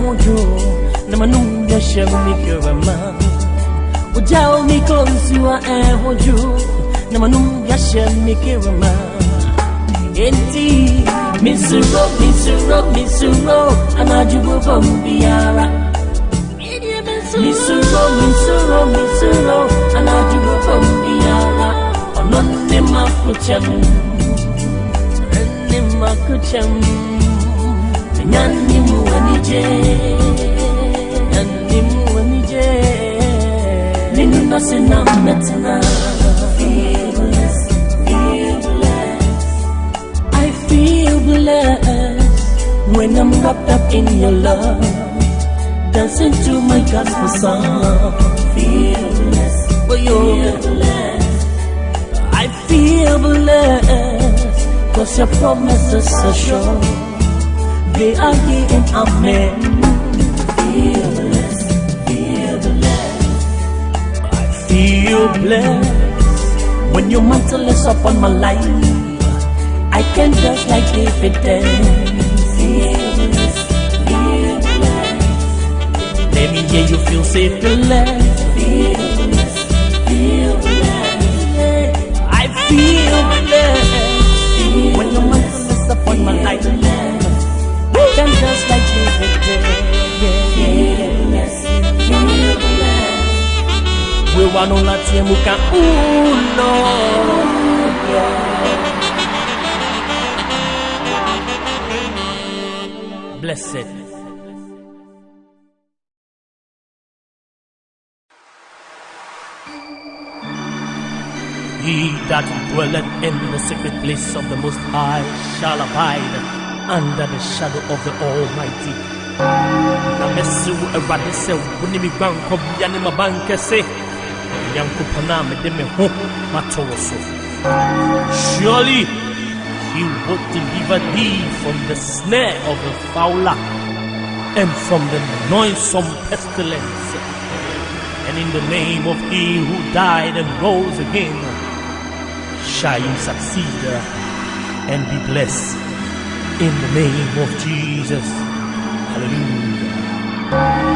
ehojo namanunga shamikirama ujao mikonsiwa ehojo namanunga shamikirama enti misuro anajubu bombiara misuro anajubu bombiara ononne makucham Nyanimu anije Ninu nasina metna I feel blessed when I'm wrapped up in your love, dancing to my gospel song. Feel blessed, I feel blessed, 'cause your promises are sure. They are here and amen. Feel blessed. I feel blessed when your mantle is upon my life. I can dance like David dance. Feel blessed. Let me hear you feel safe, blessed. Feel blessed. I feel blessed when your mantle is upon my life. Can just like David did. We want on that team who can, ooh Lord, blessed. He that dwelleth in the secret place of the Most High shall abide under the shadow of the Almighty. Na mesu erade se woni mi gbanko bia ne mabanke se yankopana me de me ho matoso. Surely he will deliver thee from the snare of the fowler and from the noisome pestilence. And in the name of he who died and rose again shall you succeed and be blessed. In the name of Jesus. Hallelujah.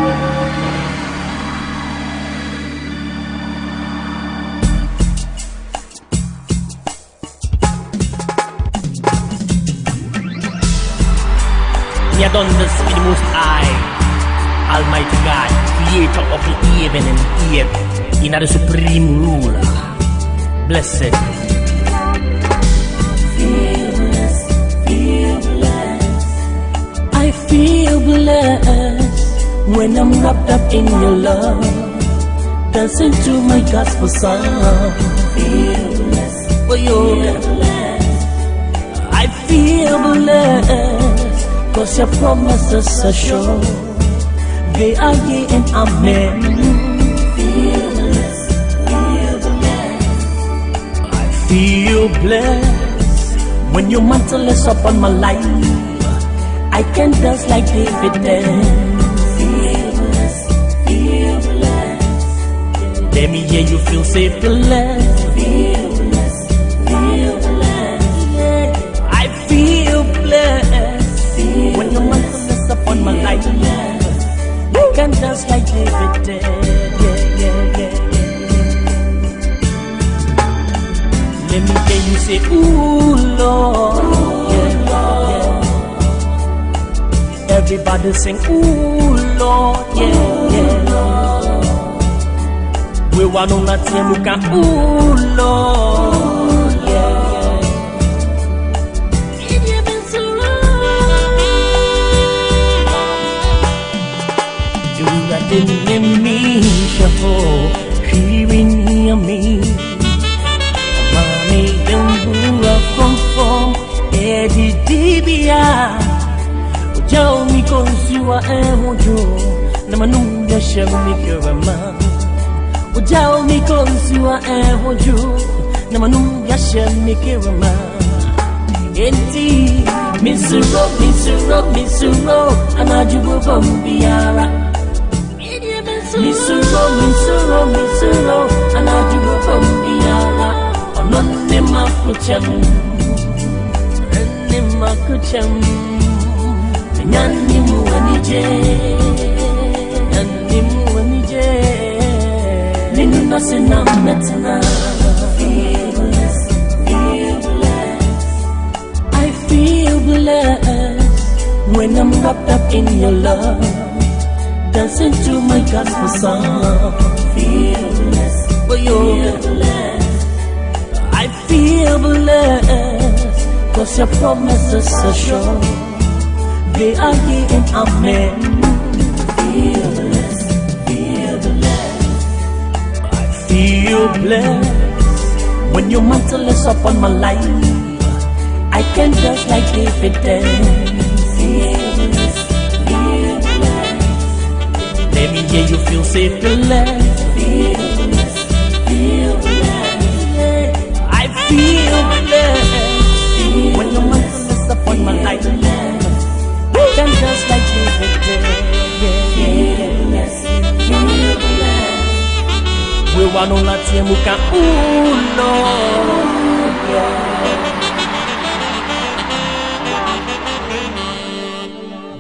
He done this in the Most High, Almighty God, creator of the heaven and earth, in the supreme ruler. Blessed. I feel blessed when I'm wrapped up in your love, dancing to my gospel song. Feel blessed, I feel blessed, 'cause your promises are sure. They are yea and amen. Feel blessed, I feel blessed when your mantle is upon my life. I can dance like David dance. Feel blessed. Let me hear you feel safe, blessed. Feel blessed. I feel blessed when your mantle is upon my life. I can dance like David dance. Let me hear you say, ooh Lord. Everybody sing, ooh Lord, We want on that team who can, ooh Lord, You've been so long. You are in me, shuffle, hearing me. Mommy, don't move from Eddie Dibia. Jao mi konsiwa ehojo namanunga shamikirama ujao mi konsiwa ehojo namanunga shamikirama enti misuro anajubu bombiara misuro anajubu bombiara ononne makucham Nyanimu anije nothing I'm maintenant. Feel blessed, feel blessed. I feel blessed when I'm wrapped up in your love, dancing to my gospel song. Feel blessed, for feel blessed. I feel blessed, 'cause your promises are sure. They are here and amen. Feel blessed, feel blessed. I feel blessed when your mantle is upon my life. I can dance like David dance. Feel blessed, feel blessed. Let me hear you feel safe, blessed. Feel blessed, feel blessed. I feel blessed when your mantle is upon my life. Then just like David did, feel blessed, feel blessed. We want to let you look at, ooh Lord,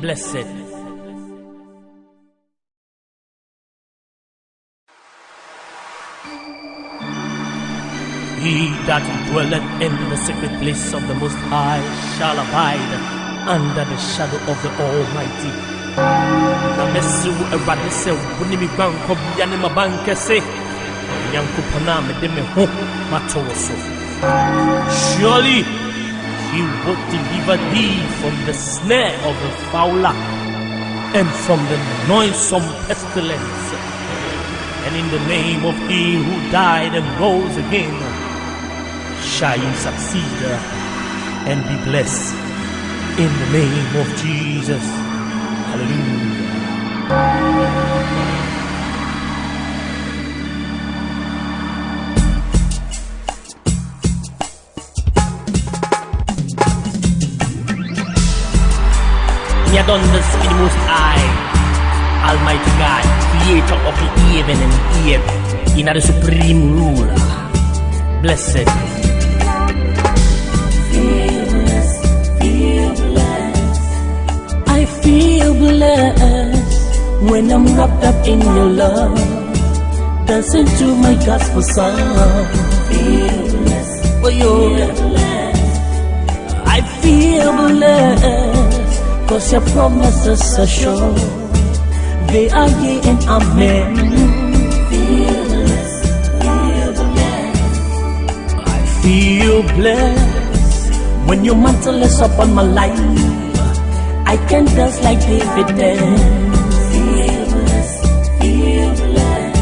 blessed. He that dwelleth in the secret place of the Most High shall abide under the shadow of the Almighty. Na mesu erade se woni mi gban ko bia ne mabanke se yankopona me de me ho matoso. Surely he will deliver thee from the snare of the fowler and from the noisome pestilence. And in the name of he who died and rose again shall you succeed and be blessed. In the name of Jesus. Hallelujah. Me adore the Most High, Almighty God, creator of the heaven and earth, in the supreme ruler. Blessed. I feel blessed when I'm wrapped up in your love, dancing to my gospel song. Feel blessed, for feel blessed. I feel blessed, 'cause your promises are sure. They are yea and amen. Feel blessed, feel blessed. I feel blessed when your mantle is upon my life. I can dance like David dance. Feel blessed, feel blessed.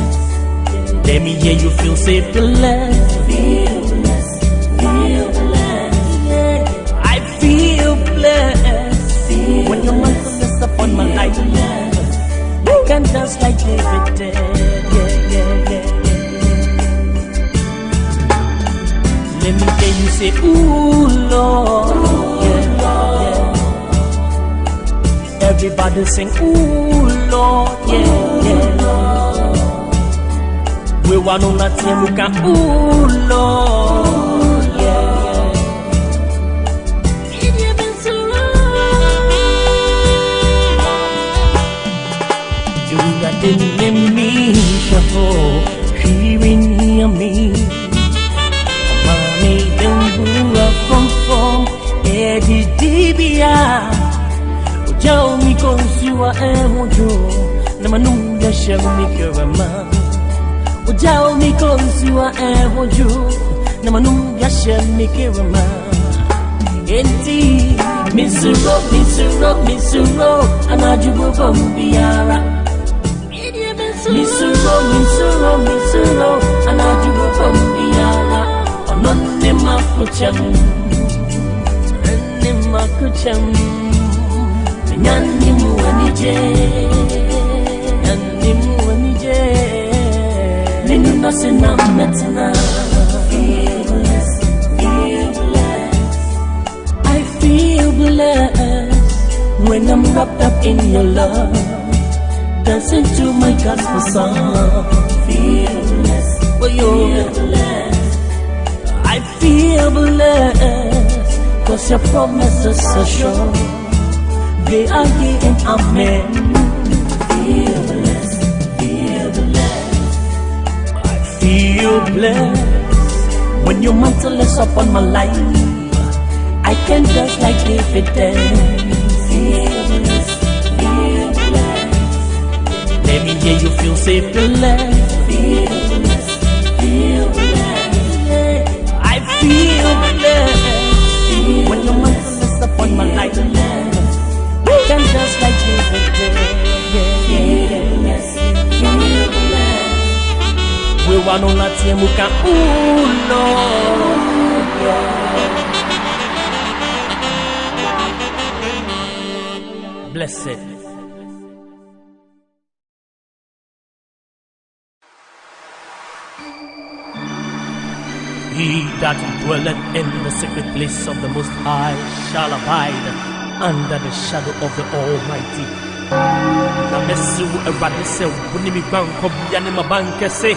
Let me hear you feel safe, blessed. Feel blessed, feel blessed. I feel blessed when your mantle is upon my life. I can dance like David dance. Let me hear you say, ooh Lord. Everybody sing, ooh Lord, yeah, yeah. We want to let you look at, ooh Lord, yeah. You've been so long. You got the enemy, shuffle, hearing me. Mommy, don't move up from Eddie Dibia. Jao mi konsiwa ehojo na manu ya shami kerama. Jao mi konsiwa ehojo na manu ya shami kerama. Enti misuro anajubo bombiara. Misuro anajubo bombiara. Onone makucham. Nyanni muanije Ninu nasina metna. Feel blessed, feel blessed. I feel blessed when I'm wrapped up in your love, dancing to my gospel song. Feel blessed, for feel blessed. I feel blessed, 'cause your promises are sure. They are yea and amen. Feel blessed, feel blessed. I blessed when your mantle is upon my life. I can dance like David dance. Feel blessed, feel blessed. Let me hear you feel safe, blessed. Feel blessed, feel blessed. I feel blessed when your mantle is upon my life. I can dance like David dance. Feel blessed, feel blessed. We want on that team, we can, ooh, Lord, yeah. Blessed. He that dwelleth in the secret place of the Most High shall abide under the shadow of the Almighty. Na mesu erade se woni mi gbanko bia ne mabanke se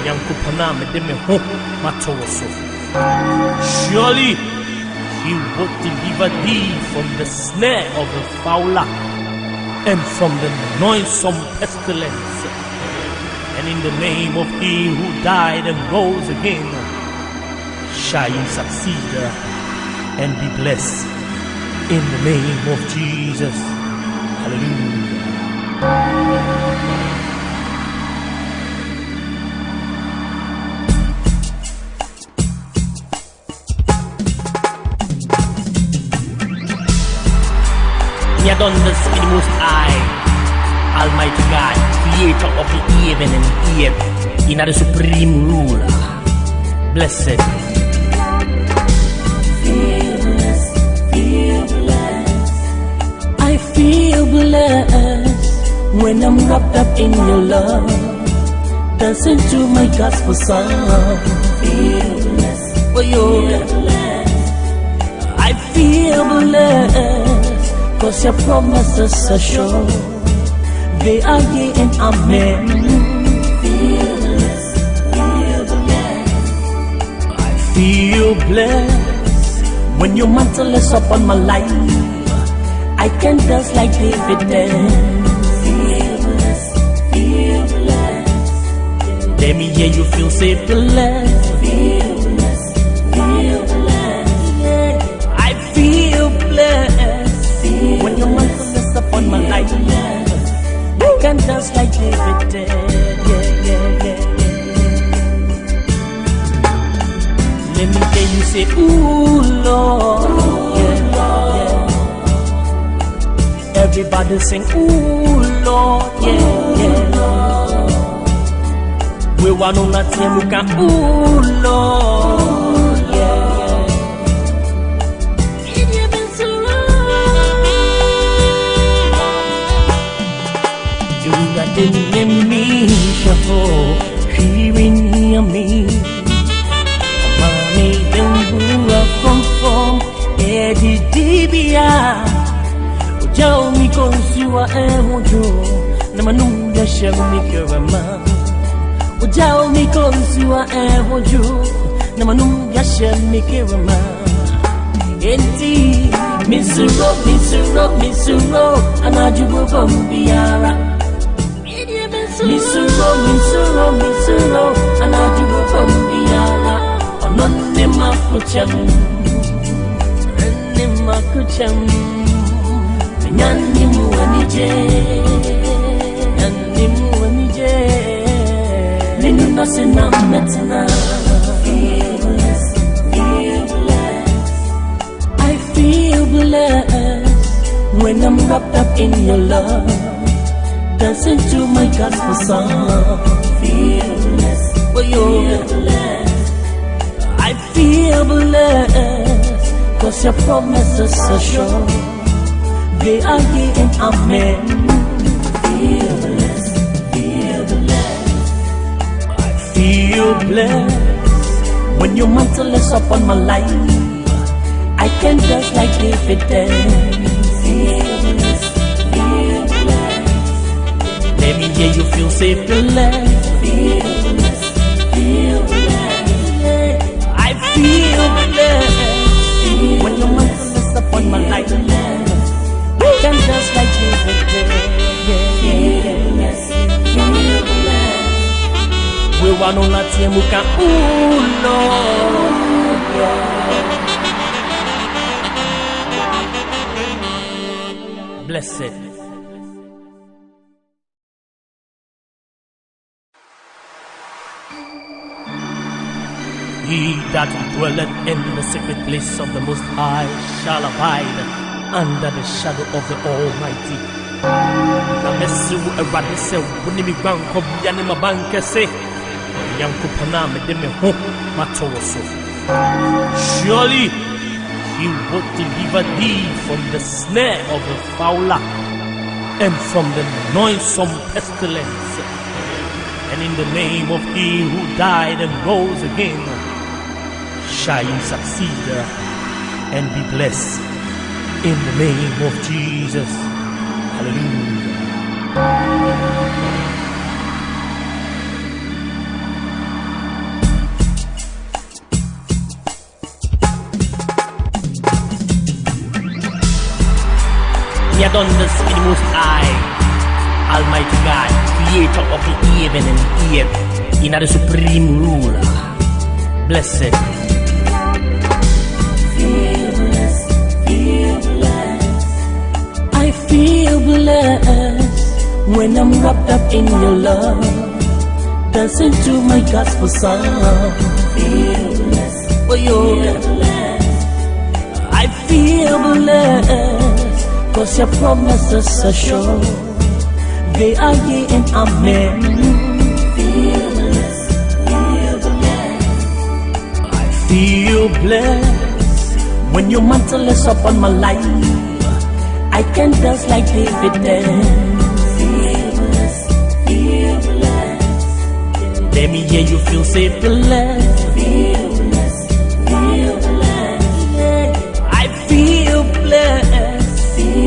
yankopona me de me ho matoso. Surely he will deliver thee from the snare of the fowler and from the noisome pestilence. And in the name of he who died and rose again shall you succeed and be blessed in the name of Jesus. Hallelujah. He done this in the Most High, Almighty God, creator of the heaven and earth, in the supreme ruler. Blessed. Feel blessed, feel blessed. I feel blessed when I'm wrapped up in your love, dancing to my gospel song. Feel blessed, oh, feel blessed. I feel blessed, 'cause your promises are sure. They are yea and amen. Feel blessed, feel blessed. I feel blessed when your mantle is upon my life. I can dance like David dance. Feel blessed, feel blessed. Let me hear you feel safe, blessed. Feel blessed, feel blessed. I feel blessed when your mantle is upon my life. I can dance like David did. Let me hear you say, ooh, Lord. Everybody sing, ooh, Lord, We want on that team, we can, ooh, Lord, You've been so long. You got the enemy, shuffle, hearing me. Mommy, don't move up from Eddie Dibia. Tell me consumer and you, Namanunga shall make your man. Tell me consumer and you, Namanunga shall make your man. Indeed, Miss Row, and I do go from Biara. Miss Row, and I do go from Biara. On Nemakucham. Nyannimu anije Ninu nasina metina. Feel blessed, feel blessed. I feel blessed when I'm wrapped up in your love, dancing to my gospel song. Feel blessed, feel blessed. I feel blessed 'cause your promises are sure. They are yea and amen. Feel blessed, feel blessed. I feel blessed when your mantle is upon my life. I can dance like David dance. Feel blessed, feel blessed. Let me hear you feel safe, blessed. Feel blessed, feel blessed. I feel blessed when your mantle is upon my life. Can just like David did. We want on la tiemuka, ooh Lord, yeah. Blessed. He that dwelleth in the secret place of the Most High shall abide under the shadow of the Almighty. Na mesu erade se woni mi gwan ko bia ne mabanka se yankopona me de me ho matowo so. Surely he will deliver thee from the snare of the fowler and from the noisome pestilence. And in the name of he who died and rose again shall you succeed and be blessed in the name of Jesus. Hallelujah. We are done this in the Most High, Almighty God, creator of the heaven and earth, in the supreme ruler. Blessed. I feel blessed when I'm wrapped up in your love, dancing to my gospel song. Feel blessed, oh, feel blessed. I feel blessed, 'cause your promises are sure. They are yea and amen. Feel blessed, feel blessed. I feel blessed when your mantle is upon my life. I can dance like David danced. Feel blessed, feel blessed. Let me hear you feel safe, blessed. Feel blessed, feel blessed. I feel blessed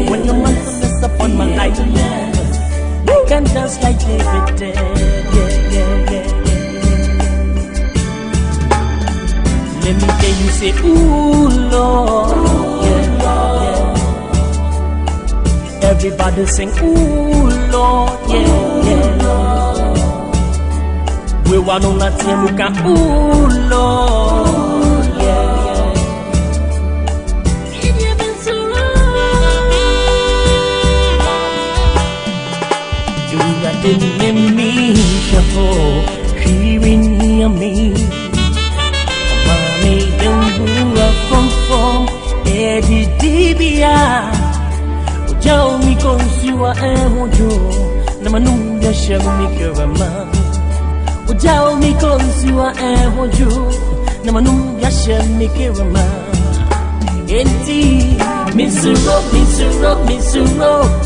when your mantle is upon my life. I can dance like David did. Let me hear you say, ooh Lord, Everybody sing, ooh Lord, We want on that temuka, ooh Lord, You've been so long. You didn't me shuffle, hearing me. Mommy, don't from Eddie Dibia. Jao mi konsiwa ehojo na manumya shami kerama. Jao mi konsiwa ehojo na manumya shami kerama. Enti misuro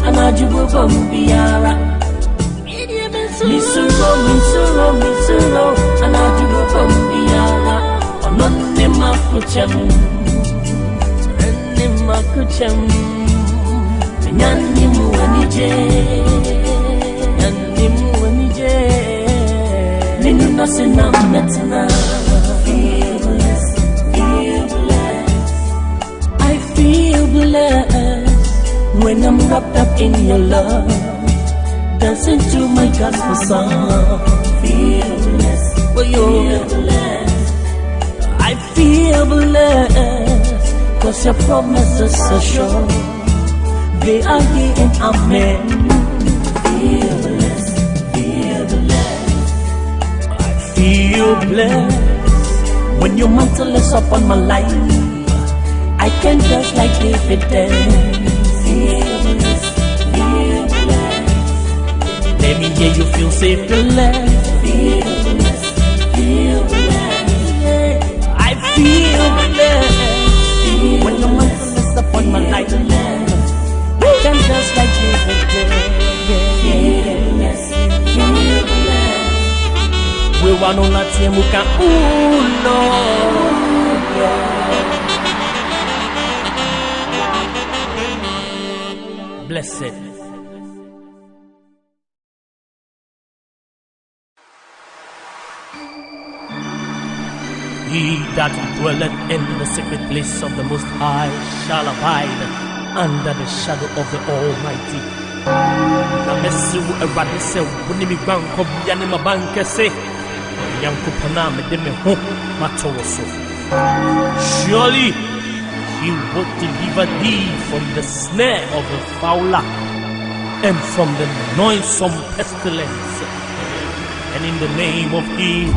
anajubo bombiara. Misuro anajubo bombiara. Onone makucham. Nyannimu wanije Ninu nasina metna. Feel blessed, I feel blessed when I'm wrapped up in your love, dancing to my gospel song. Feel blessed, feel blessed. I feel blessed 'cause your promises are sure. They are yea and amen. Feel blessed, feel blessed. I feel blessed when your mantle is upon my life. I can dance like David danced. Feel blessed, feel blessed. Let me hear you feel safe, blessed. Feel blessed, feel blessed. I feel blessed when your mantle is upon my life. Can just like David did. We want on that temuka, ooh Lord. Blessed. He that dwelleth in the secret place of the Most High shall abide under the shadow of the Almighty. Na mesu erade se woni mi gwan ko bia ne mabanka se Yankupana medeme ho matoso. Surely he will deliver thee from the snare of the fowler and from the noisome pestilence. And in the name of him.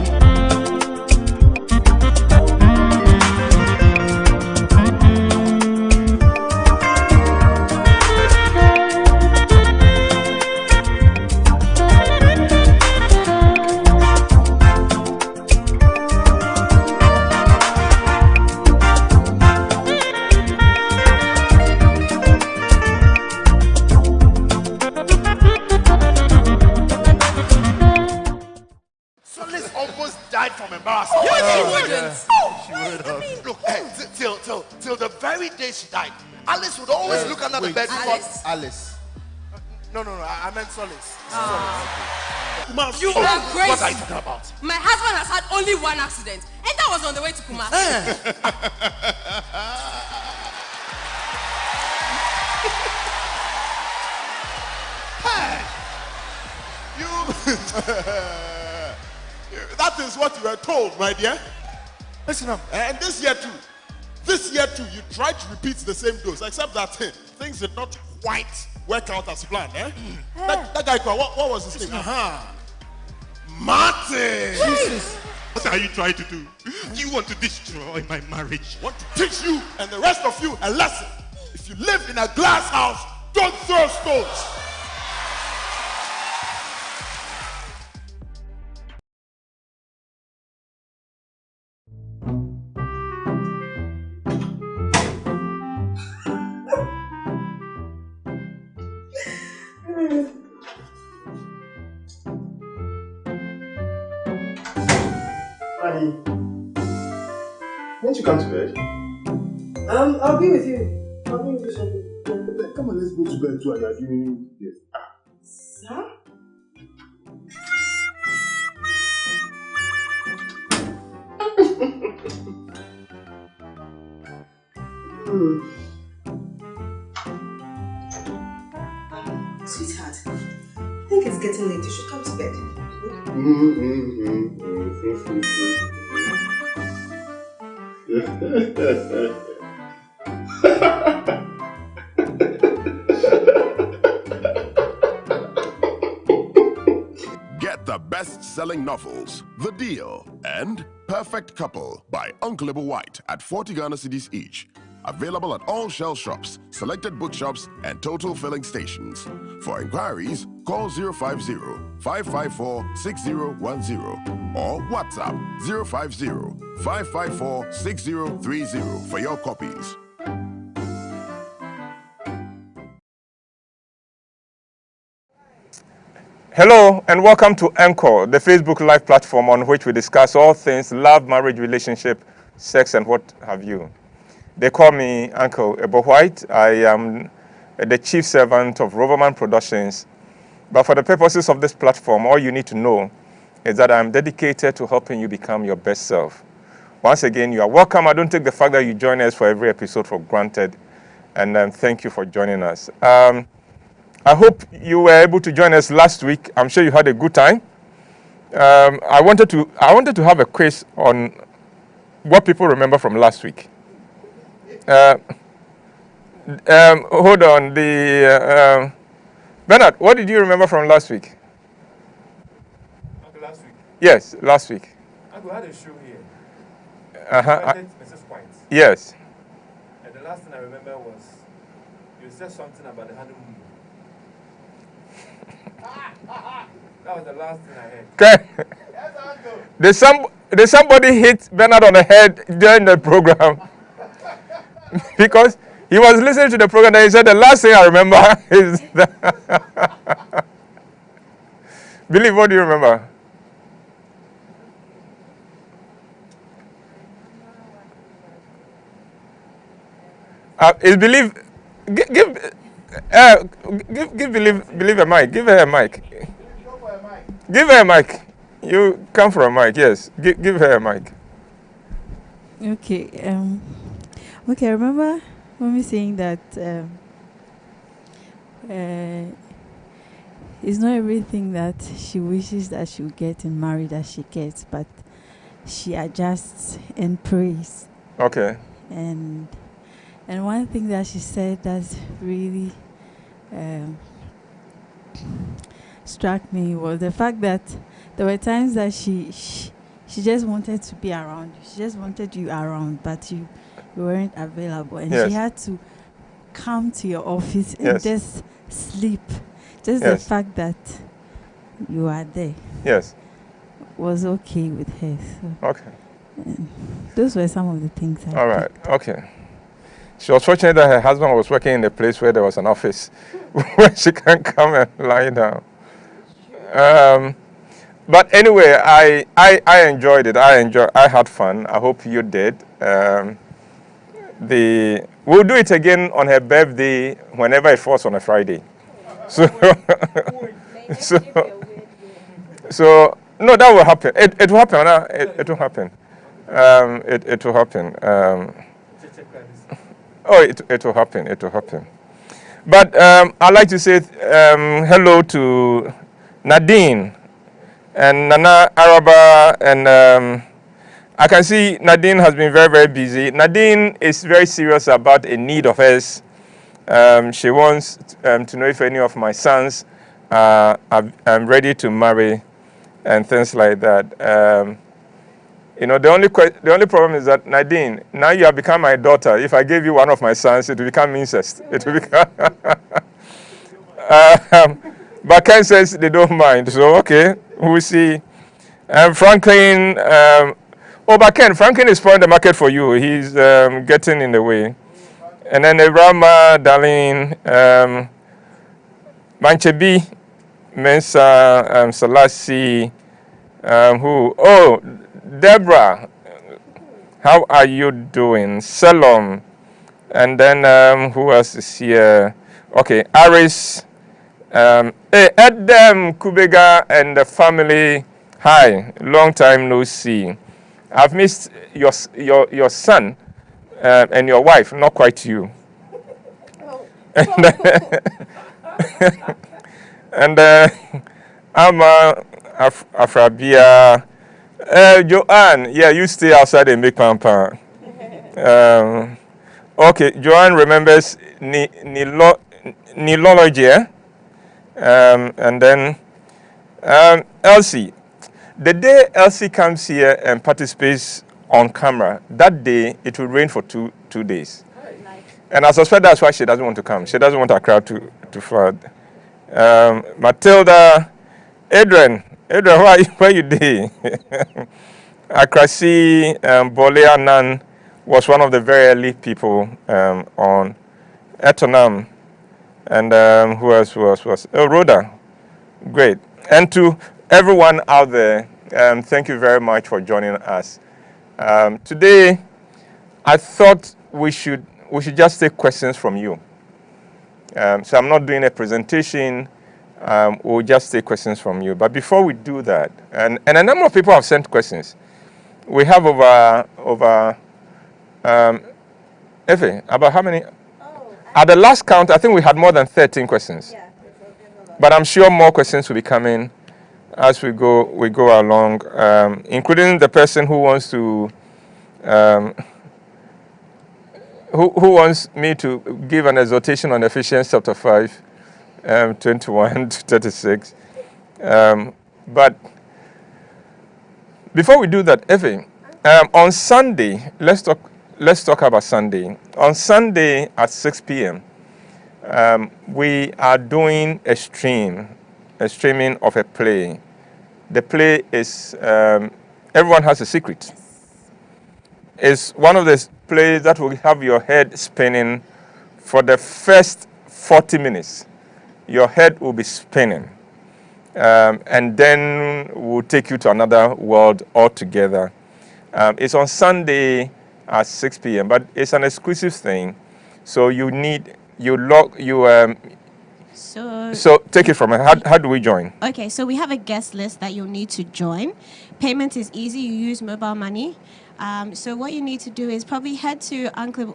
She died. Alice would always look under the bed. Alice. No, I meant Solace. You are crazy. What are you talking about? My husband has had only one accident, and that was on the way to Kumasi. That is what you were told, my dear. Listen up. And this year too, you tried to repeat the same dose, except that things did not quite work out as planned. That guy, what was his name? Martin. Jesus. What are you trying to do? You want to destroy my marriage. I want to teach you and the rest of you a lesson. If you live in a glass house, don't throw stones. Honey, won't you come to bed? I'll be with you. I'll be with you shortly. Come on, let's go to bed too. And you're doing this. Sir? Sweetheart, I think it's getting late. You should come to bed. Get the best-selling novels, The Deal, and Perfect Couple by Uncle Whyte at 40 Ghana cedis each. Available at all Shell shops, selected bookshops, and total filling stations. For inquiries, call 050-554-6010 or WhatsApp 050-554-6030 for your copies. Hello and welcome to Encore, the Facebook Live platform on which we discuss all things love, marriage, relationship, sex, and what have you. They call me Uncle Whyte. I am the chief servant of Roverman Productions. But for the purposes of this platform, all you need to know is that I'm dedicated to helping you become your best self. Once again, you are welcome. I don't take the fact that you join us for every episode for granted. And thank you for joining us. I hope you were able to join us last week. I'm sure you had a good time. I wanted to have a quiz on what people remember from last week. Hold on. Bernard, what did you remember from last week? Uncle, last week? Yes, last week. Uncle, I had a show here. Mrs. Whyte. Yes. And the last thing I remember was you said something about the honeymoon. That was the last thing I heard. Okay. Yes, Uncle. Did somebody hit Bernard on the head during the program? Because he was listening to the program and he said the last thing I remember is that. Believe, what do you remember? Is Believe, give Believe a mic. Give her a mic. Give her a mic. You come for a mic, yes. Give her a mic. Okay. Okay, I remember when we saying that it's not everything that she wishes that she would get in marriage that she gets, but she adjusts and prays. Okay. And one thing that she said that really struck me was the fact that there were times that she just wanted to be around you. She just wanted you around, but you weren't available, and Yes. she had to come to your office and Yes. just sleep. Just Yes. the fact that you are there Yes. was okay with her. So Okay. those were some of the things I All right. Okay. She was fortunate that her husband was working in a place where there was an office where she can come and lie down. But anyway, I enjoyed it. I had fun. I hope you did. We'll do it again on her birthday whenever it falls on a Friday. So, so no, that will happen. It will happen. It will happen. It will happen. It will happen. It will happen. But I'd like to say hello to Nadine and Nana Araba, and I can see Nadine has been very, very busy. Nadine is very serious about a need of hers. She wants to know if any of my sons are ready to marry and things like that. You know, the only problem is that, Nadine, now you have become my daughter. If I gave you one of my sons, it will become incest. It will become... but Ken says they don't mind. So, okay, we'll see. Franklin... but Ken, Franklin is spoiling the market for you. He's getting in the way. And then Rama, Darlene, Manchebi, Mensa, Salasi, Deborah, how are you doing? Salom, and then who else is here? Okay, Aris, Edem, Kubega, and the family. Hi, long time no see. I've missed your son and your wife, not quite you. And Ama Afrabia. Joanne, yeah, you stay outside and make pampa. Okay, Joanne remembers Nilology, and then Elsie. The day Elsie comes here and participates on camera, that day it will rain for two days. And I suspect that's why she doesn't want to come. She doesn't want her crowd to flood. Matilda, Adrian, where you dey? Akrasi Bolea Nan was one of the very early people on Etonam. And who else was? Rhoda. Great. And to everyone out there, thank you very much for joining us. Today, I thought we should just take questions from you. So I'm not doing a presentation. We'll just take questions from you. But before we do that, and a number of people have sent questions. We have over Effie, about how many? At the last count, I think we had more than 13 questions. Yeah, but I'm sure more questions will be coming as we go along, including the person who wants to who wants me to give an exhortation on Ephesians chapter 5, 21 to 36. But before we do that, Effie, on Sunday, let's talk about Sunday. On Sunday at 6 p.m., we are doing a streaming of a play. The play is Everyone Has a Secret. It's one of the plays that will have your head spinning for the first 40 minutes. Your head will be spinning. And then we'll take you to another world altogether. It's on Sunday at 6 p.m., but it's an exclusive thing. So So take it from here. How do we join? Okay, so we have a guest list that you'll need to join. Payment is easy. You use mobile money. So what you need to do is probably head to Uncle's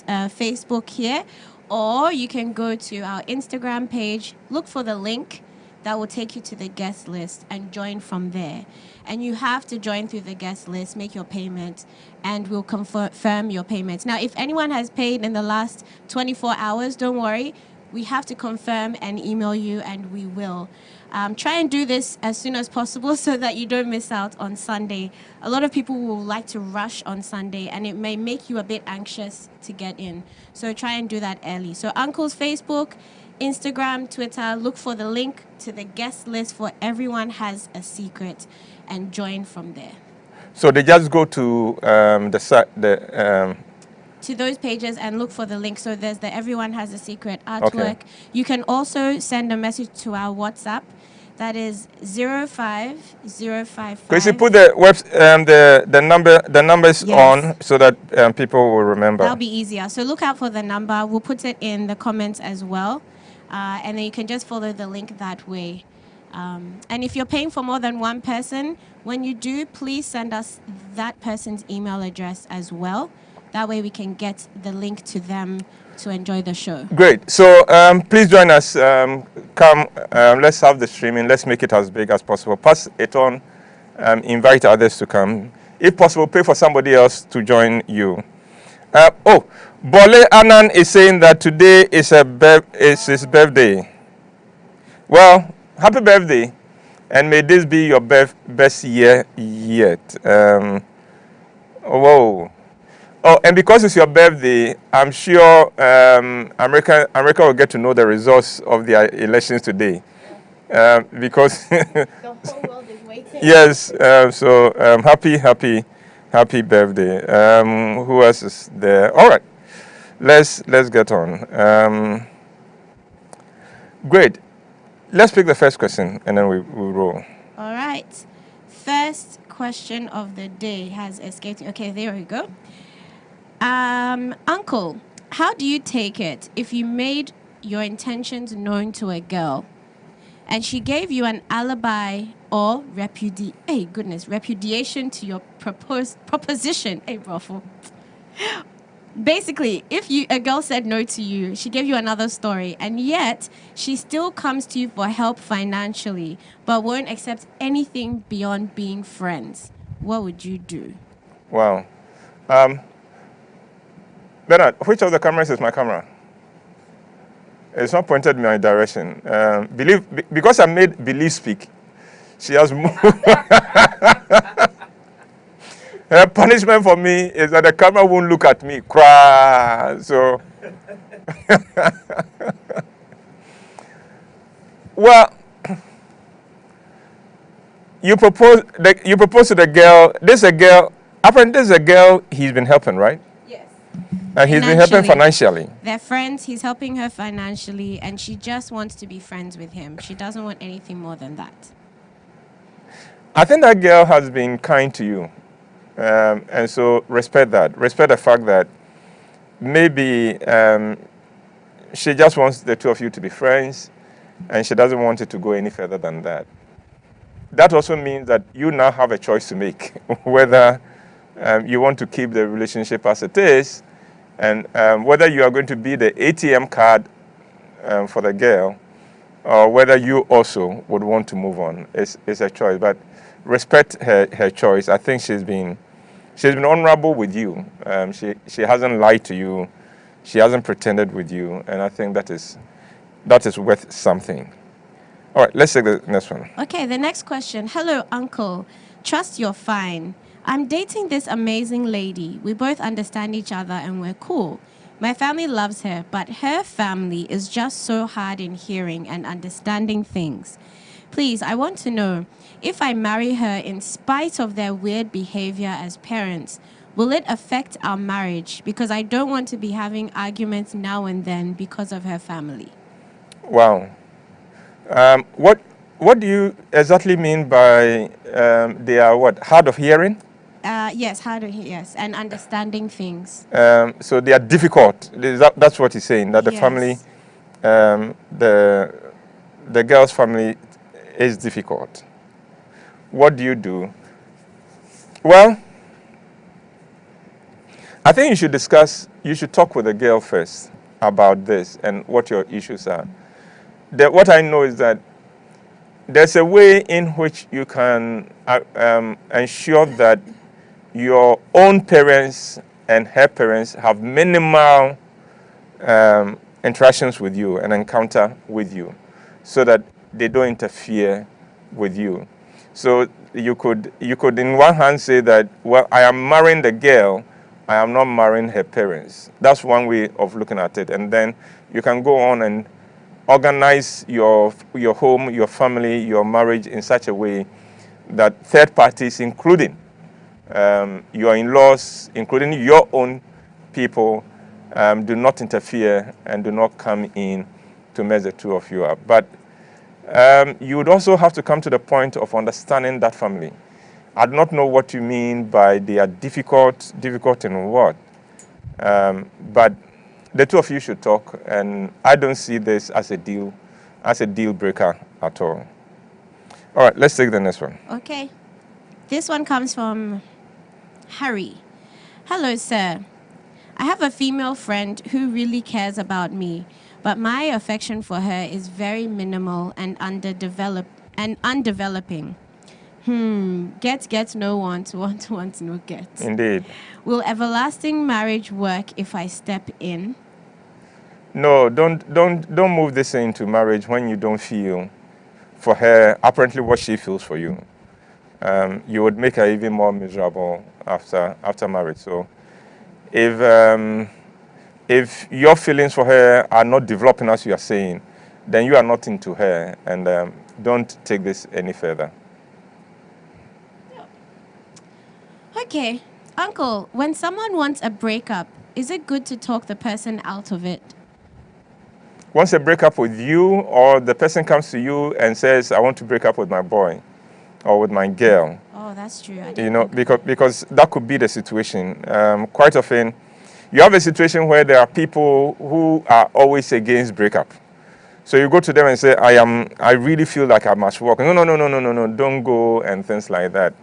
Facebook here, or you can go to our Instagram page, look for the link that will take you to the guest list and join from there. And you have to join through the guest list, make your payment, and we'll confirm your payments. Now, if anyone has paid in the last 24 hours, don't worry. We have to confirm and email you, and we will. Try and do this as soon as possible so that you don't miss out on Sunday. A lot of people will like to rush on Sunday, and it may make you a bit anxious to get in. So try and do that early. So Uncle's Facebook, Instagram, Twitter, look for the link to the guest list for Everyone Has a Secret and join from there. So they just go to to those pages and look for the link. So there's the Everyone Has a Secret artwork. Okay. You can also send a message to our WhatsApp. That is 05055. Could you put the numbers on so that people will remember? That'll be easier. So look out for the number. We'll put it in the comments as well. And then you can just follow the link that way. And if you're paying for more than one person, when you do, please send us that person's email address as well. That way we can get the link to them to enjoy the show. Great. So please join us. Come, let's have the streaming. Let's make it as big as possible. Pass it on. Invite others to come. If possible, pay for somebody else to join you. Bole Anan is saying that today is his birthday. Well, happy birthday. And may this be your best year yet. Whoa. Oh, and because it's your birthday, I'm sure America will get to know the results of the elections today. Because the whole world is waiting. Yes. So happy birthday. Who else is there? All right. Let's get on. Great. Let's pick the first question and then we'll roll. All right. First question of the day has escaped. Okay, there we go. Uncle, how do you take it if you made your intentions known to a girl and she gave you an alibi or repudiation to your proposition? Hey, Ruffle. Basically, if a girl said no to you, she gave you another story, and yet she still comes to you for help financially, but won't accept anything beyond being friends, what would you do? Wow. Bernard, which of the cameras is my camera? It's not pointed in my direction. Because I made Believe speak, she has moved. Her punishment for me is that the camera won't look at me. Cry. So, well, you propose to the girl. Apparently, this is a girl he's been helping, right? Yes. And he's been helping financially. They're friends. He's helping her financially, and she just wants to be friends with him. She doesn't want anything more than that. I think that girl has been kind to you. And so respect that. Respect the fact that maybe she just wants the two of you to be friends and she doesn't want it to go any further than that. That also means that you now have a choice to make whether you want to keep the relationship as it is and whether you are going to be the ATM card for the girl or whether you also would want to move on. It's a choice, but respect her choice. I think she's been honorable with you. She hasn't lied to you. She hasn't pretended with you, and I think that is worth something. All right, let's take the next one. Okay, the next question. Hello, Uncle. Trust you're fine. I'm dating this amazing lady. We both understand each other and we're cool. My family loves her, but her family is just so hard in hearing and understanding things. Please, I want to know, if I marry her in spite of their weird behavior as parents, will it affect our marriage? Because I don't want to be having arguments now and then because of her family. Wow. What do you exactly mean by they are what? Hard of hearing? Yes, hard of hearing, yes, and understanding things. So they are difficult. That's what he's saying, that the family, the girl's family is difficult. What do you do? Well, I think you should talk with the girl first about this and what your issues are. What I know is that there's a way in which you can ensure that your own parents and her parents have minimal interactions with you and encounter with you, so that they don't interfere with you. So you could in one hand say that, well, I am marrying the girl, I am not marrying her parents. That's one way of looking at it. And then you can go on and organize your home, your family, your marriage in such a way that third parties, including your in-laws, including your own people, do not interfere and do not come in to mess the two of you up. But you would also have to come to the point of understanding that family. I do not know what you mean by they are difficult in what, but the two of you should talk, and I don't see this as a deal breaker at all. All right, let's take the next one. Okay. This one comes from Harry. Hello, sir. I have a female friend who really cares about me, but my affection for her is very minimal and undeveloping. Get, no want, no get. Indeed. Will everlasting marriage work if I step in? No, don't move this into marriage when you don't feel for her apparently what she feels for you. You would make her even more miserable after marriage. So if your feelings for her are not developing as you are saying, then you are not into her, and don't take this any further. Okay. Uncle, when someone wants a breakup, is it good to talk the person out of it? Once a breakup with you, or the person comes to you and says, I want to break up with my boy or with my girl. Oh, that's true. Because that could be the situation. Quite often, you have a situation where there are people who are always against breakup. So you go to them and say, I really feel like I must work. No, don't go, and things like that.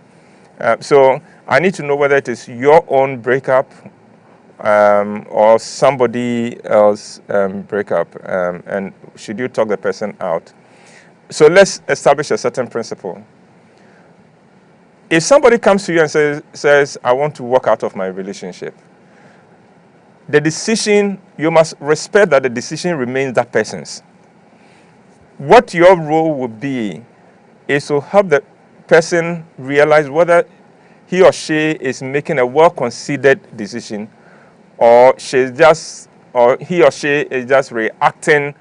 So I need to know whether it is your own breakup or somebody else breakup, and should you talk the person out. So let's establish a certain principle. If somebody comes to you and says, I want to walk out of my relationship, the decision, you must respect that the decision remains that person's. What your role would be is to help the person realize whether he or she is making a well-considered decision, or he or she is just reacting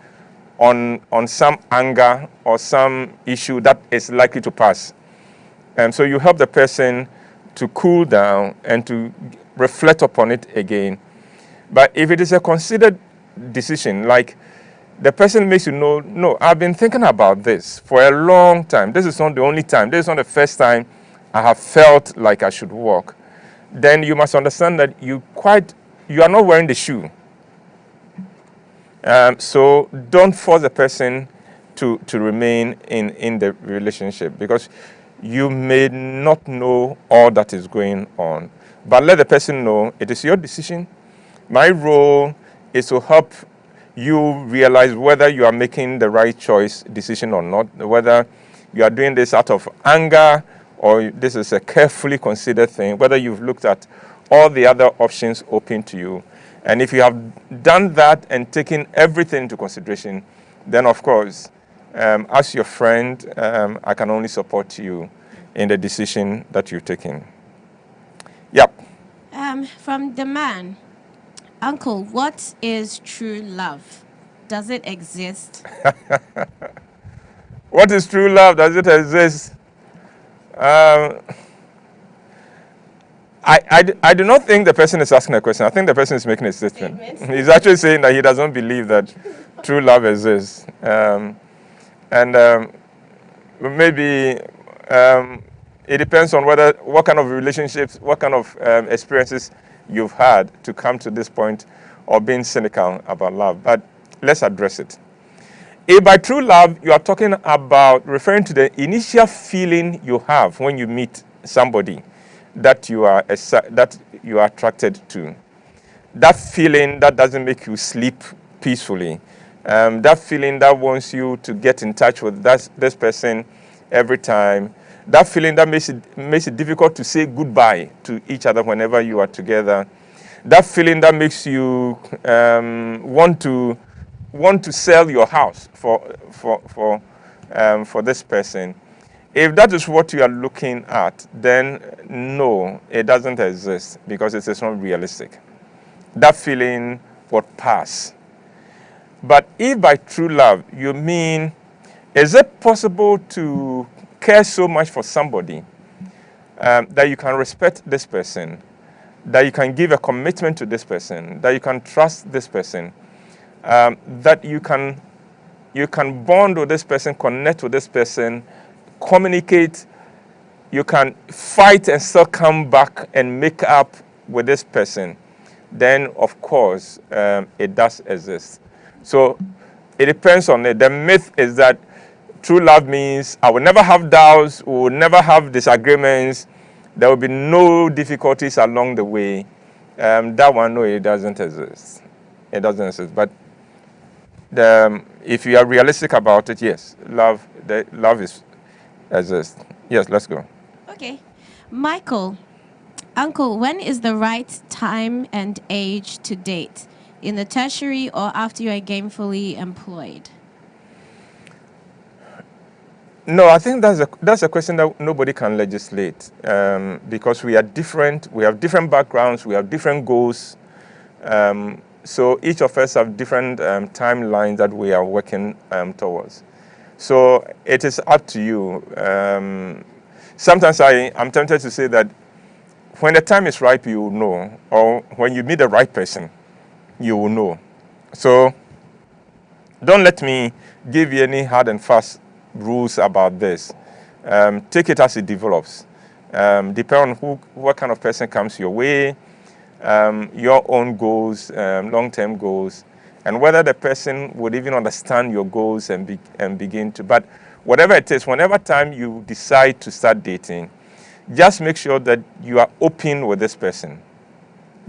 on some anger or some issue that is likely to pass. So you help the person to cool down and to reflect upon it again. But if it is a considered decision, like the person makes you know, no, I've been thinking about this for a long time. This is not the only time. This is not the first time I have felt like I should walk. Then you must understand that you are not wearing the shoe. So don't force the person to remain in the relationship, because you may not know all that is going on. But let the person know it is your decision. My role is to help you realize whether you are making the right decision or not, whether you are doing this out of anger or this is a carefully considered thing, whether you've looked at all the other options open to you. And if you have done that and taken everything into consideration, then of course, as your friend, I can only support you in the decision that you've taken. Yep. From the man, Uncle, what is true love? Does it exist? What is true love? Does it exist? I do not think the person is asking a question. I think the person is making a statement. He's actually saying that he doesn't believe that true love exists. Maybe it depends on what kind of relationships, what kind of experiences you've had to come to this point of being cynical about love. But let's address it. If by true love, you are talking about referring to the initial feeling you have when you meet somebody that you are attracted to. That feeling that doesn't make you sleep peacefully. That feeling that wants you to get in touch with this person every time. That feeling that makes it difficult to say goodbye to each other whenever you are together. That feeling that makes you want to sell your house for this person. If that is what you are looking at, then no, it doesn't exist because it is not realistic. That feeling would pass. But if by true love you mean, is it possible to care so much for somebody that you can respect this person, that you can give a commitment to this person, that you can trust this person, that you can bond with this person, connect with this person, communicate, you can fight and still come back and make up with this person, then of course it does exist. So it depends on it. The myth is that true love means I will never have doubts, we will never have disagreements, there will be no difficulties along the way. That one, no, it doesn't exist. It doesn't exist. But if you are realistic about it, yes, love exists. Yes, let's go. Okay. Michael, Uncle, when is the right time and age to date? In the tertiary or after you are gainfully employed? No, I think that's a question that nobody can legislate because we are different. We have different backgrounds. We have different goals. So each of us have different timelines that we are working towards. So it is up to you. Sometimes I'm tempted to say that when the time is ripe, you will know, or when you meet the right person, you will know. So don't let me give you any hard and fast rules about this. Take it as it develops. Depend on what kind of person comes your way, your own goals, long-term goals, and whether the person would even understand your goals and begin to. But whatever it is, whenever time you decide to start dating, just make sure that you are open with this person.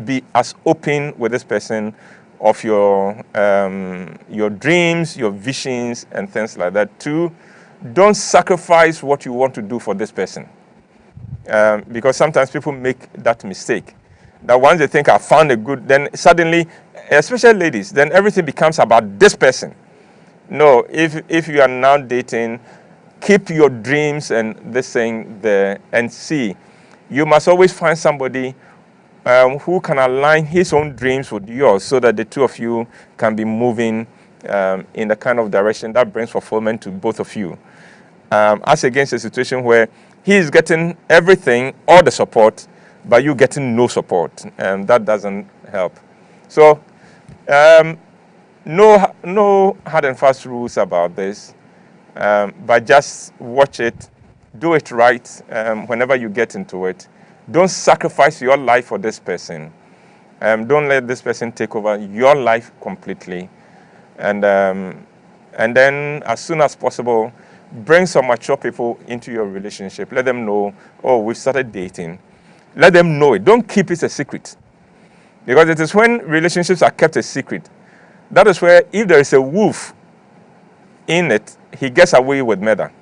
Be as open with this person of your dreams, your visions, and things like that. Two, don't sacrifice what you want to do for this person. Because sometimes people make that mistake. That once they think I found a good, then suddenly, especially ladies, then everything becomes about this person. No, if you are now dating, keep your dreams and this thing there and see. You must always find somebody who can align his own dreams with yours so that the two of you can be moving in the kind of direction that brings fulfillment to both of you. As against a situation where he is getting everything, all the support, but you getting no support. That doesn't help. So no hard and fast rules about this, but just watch it, do it right whenever you get into it. Don't sacrifice your life for this person. Don't let this person take over your life completely. And then as soon as possible, bring some mature people into your relationship. Let them know, oh, we've started dating. Let them know it. Don't keep it a secret. Because it is when relationships are kept a secret, that is where if there is a wolf in it, he gets away with murder.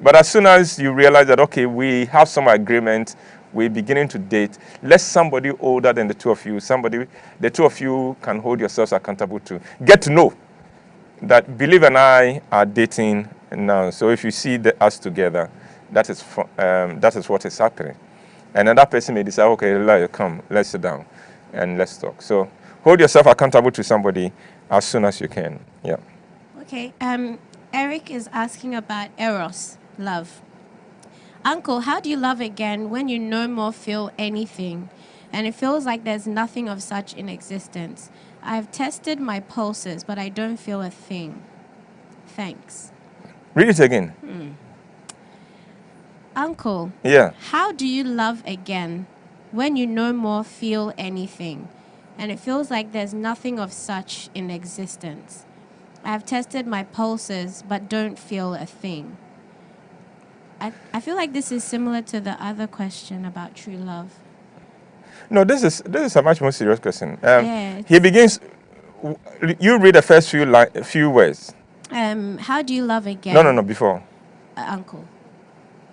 But as soon as you realize that, okay, we have some agreement, we're beginning to date, let somebody older than the two of you, the two of you can hold yourselves accountable to. Get to know that Believe and I are dating now. So if you see us together, that is what is happening. And then that person may decide, okay, come, let's sit down and let's talk. So hold yourself accountable to somebody as soon as you can. Yeah. Okay. Eric is asking about Eros, love. Uncle, how do you love again when you no more feel anything and it feels like there's nothing of such in existence? I've tested my pulses, but I don't feel a thing. Thanks. Read it again. Uncle, yeah. How do you love again when you no more feel anything and it feels like there's nothing of such in existence? I've tested my pulses, but don't feel a thing. I feel like this is similar to the other question about true love. No, this is a much more serious question. Yeah, he begins You read the first few words. How do you love again? No, before. Uncle.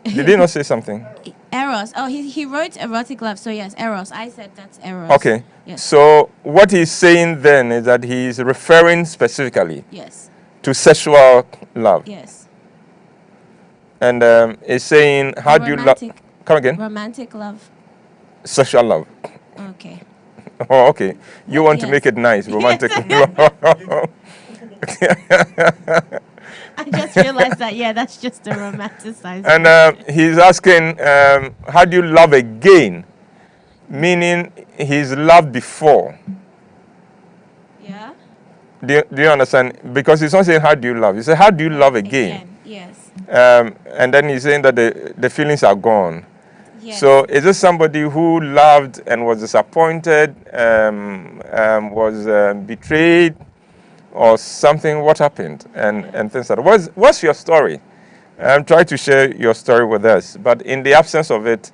Did he not say something? Eros. Oh, he wrote erotic love. So yes, Eros. I said that's Eros. Okay. Yes. So what he's saying then is that he's referring specifically Yes. to sexual love. Yes. And he's saying, how do you love? Come again? Romantic love. Sexual love. Okay. Oh, okay. You want to Yes. make it nice, romantic love. I just realized that, yeah, that's just a romanticized. And he's asking, how do you love again? Meaning he's loved before. Yeah. Do you understand? Because he's not saying, how do you love? He said, how do you love again? Yes. And then he's saying that the feelings are gone. Yes. So is this somebody who loved and was disappointed, was betrayed, or something? What happened? And things like that. What's your story? Try to share your story with us. But in the absence of it,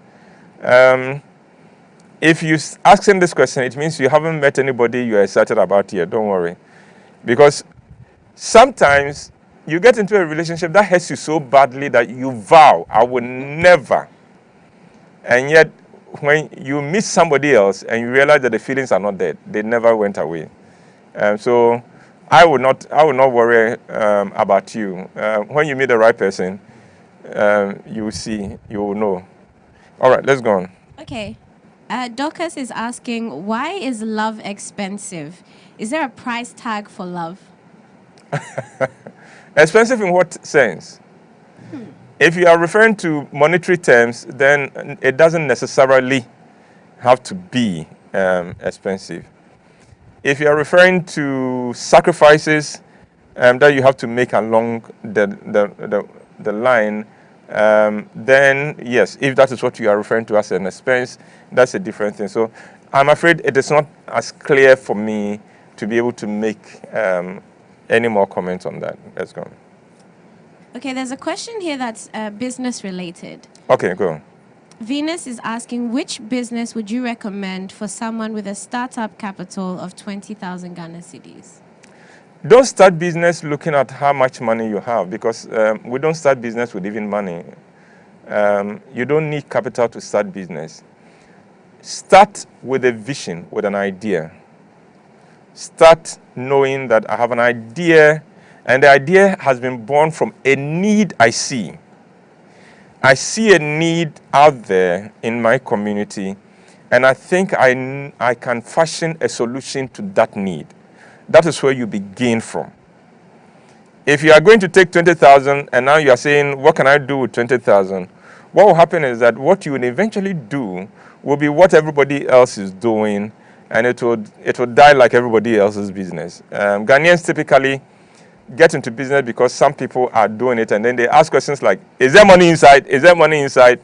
if you're asking this question, it means you haven't met anybody you're excited about here. Don't worry. Because sometimes you get into a relationship that hurts you so badly that you vow, I will never. And yet, when you meet somebody else and you realize that the feelings are not there, they never went away. So I would not worry about you. When you meet the right person, you will see, you will know. All right, let's go on. Okay. Dorcas is asking, why is love expensive? Is there a price tag for love? Expensive in what sense? If you are referring to monetary terms, then it doesn't necessarily have to be expensive. If you are referring to sacrifices that you have to make along the line, then yes, if that is what you are referring to as an expense, that's a different thing. So I'm afraid it is not as clear for me to be able to make any more comments on that. Let's go on. Okay, there's a question here that's business related. Okay, go. Venus is asking, which business would you recommend for someone with a startup capital of 20,000 Ghana cedis? Don't start business looking at how much money you have, because we don't start business with even money. You don't need capital to start business. Start with a vision, with an idea. Start knowing that I have an idea, and the idea has been born from a need I see. I see a need out there in my community, and I think I can fashion a solution to that need. That is where you begin from. If you are going to take 20,000 and now you are saying, what can I do with 20,000? What will happen is that what you will eventually do will be what everybody else is doing, and it will die like everybody else's business. Ghanaians typically get into business because some people are doing it, and then they ask questions like, is there money inside? Is there money inside?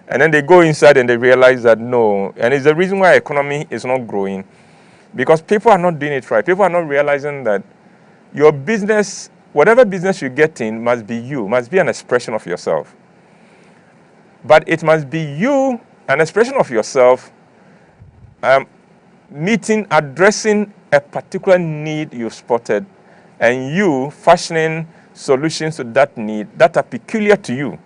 And then they go inside and they realize that no. And it's the reason why economy is not growing, because people are not doing it right. People are not realizing that your business, whatever business you get in, must be you, must be an expression of yourself. But it must be you, an expression of yourself, addressing a particular need you've spotted, and you fashioning solutions to that need that are peculiar to you,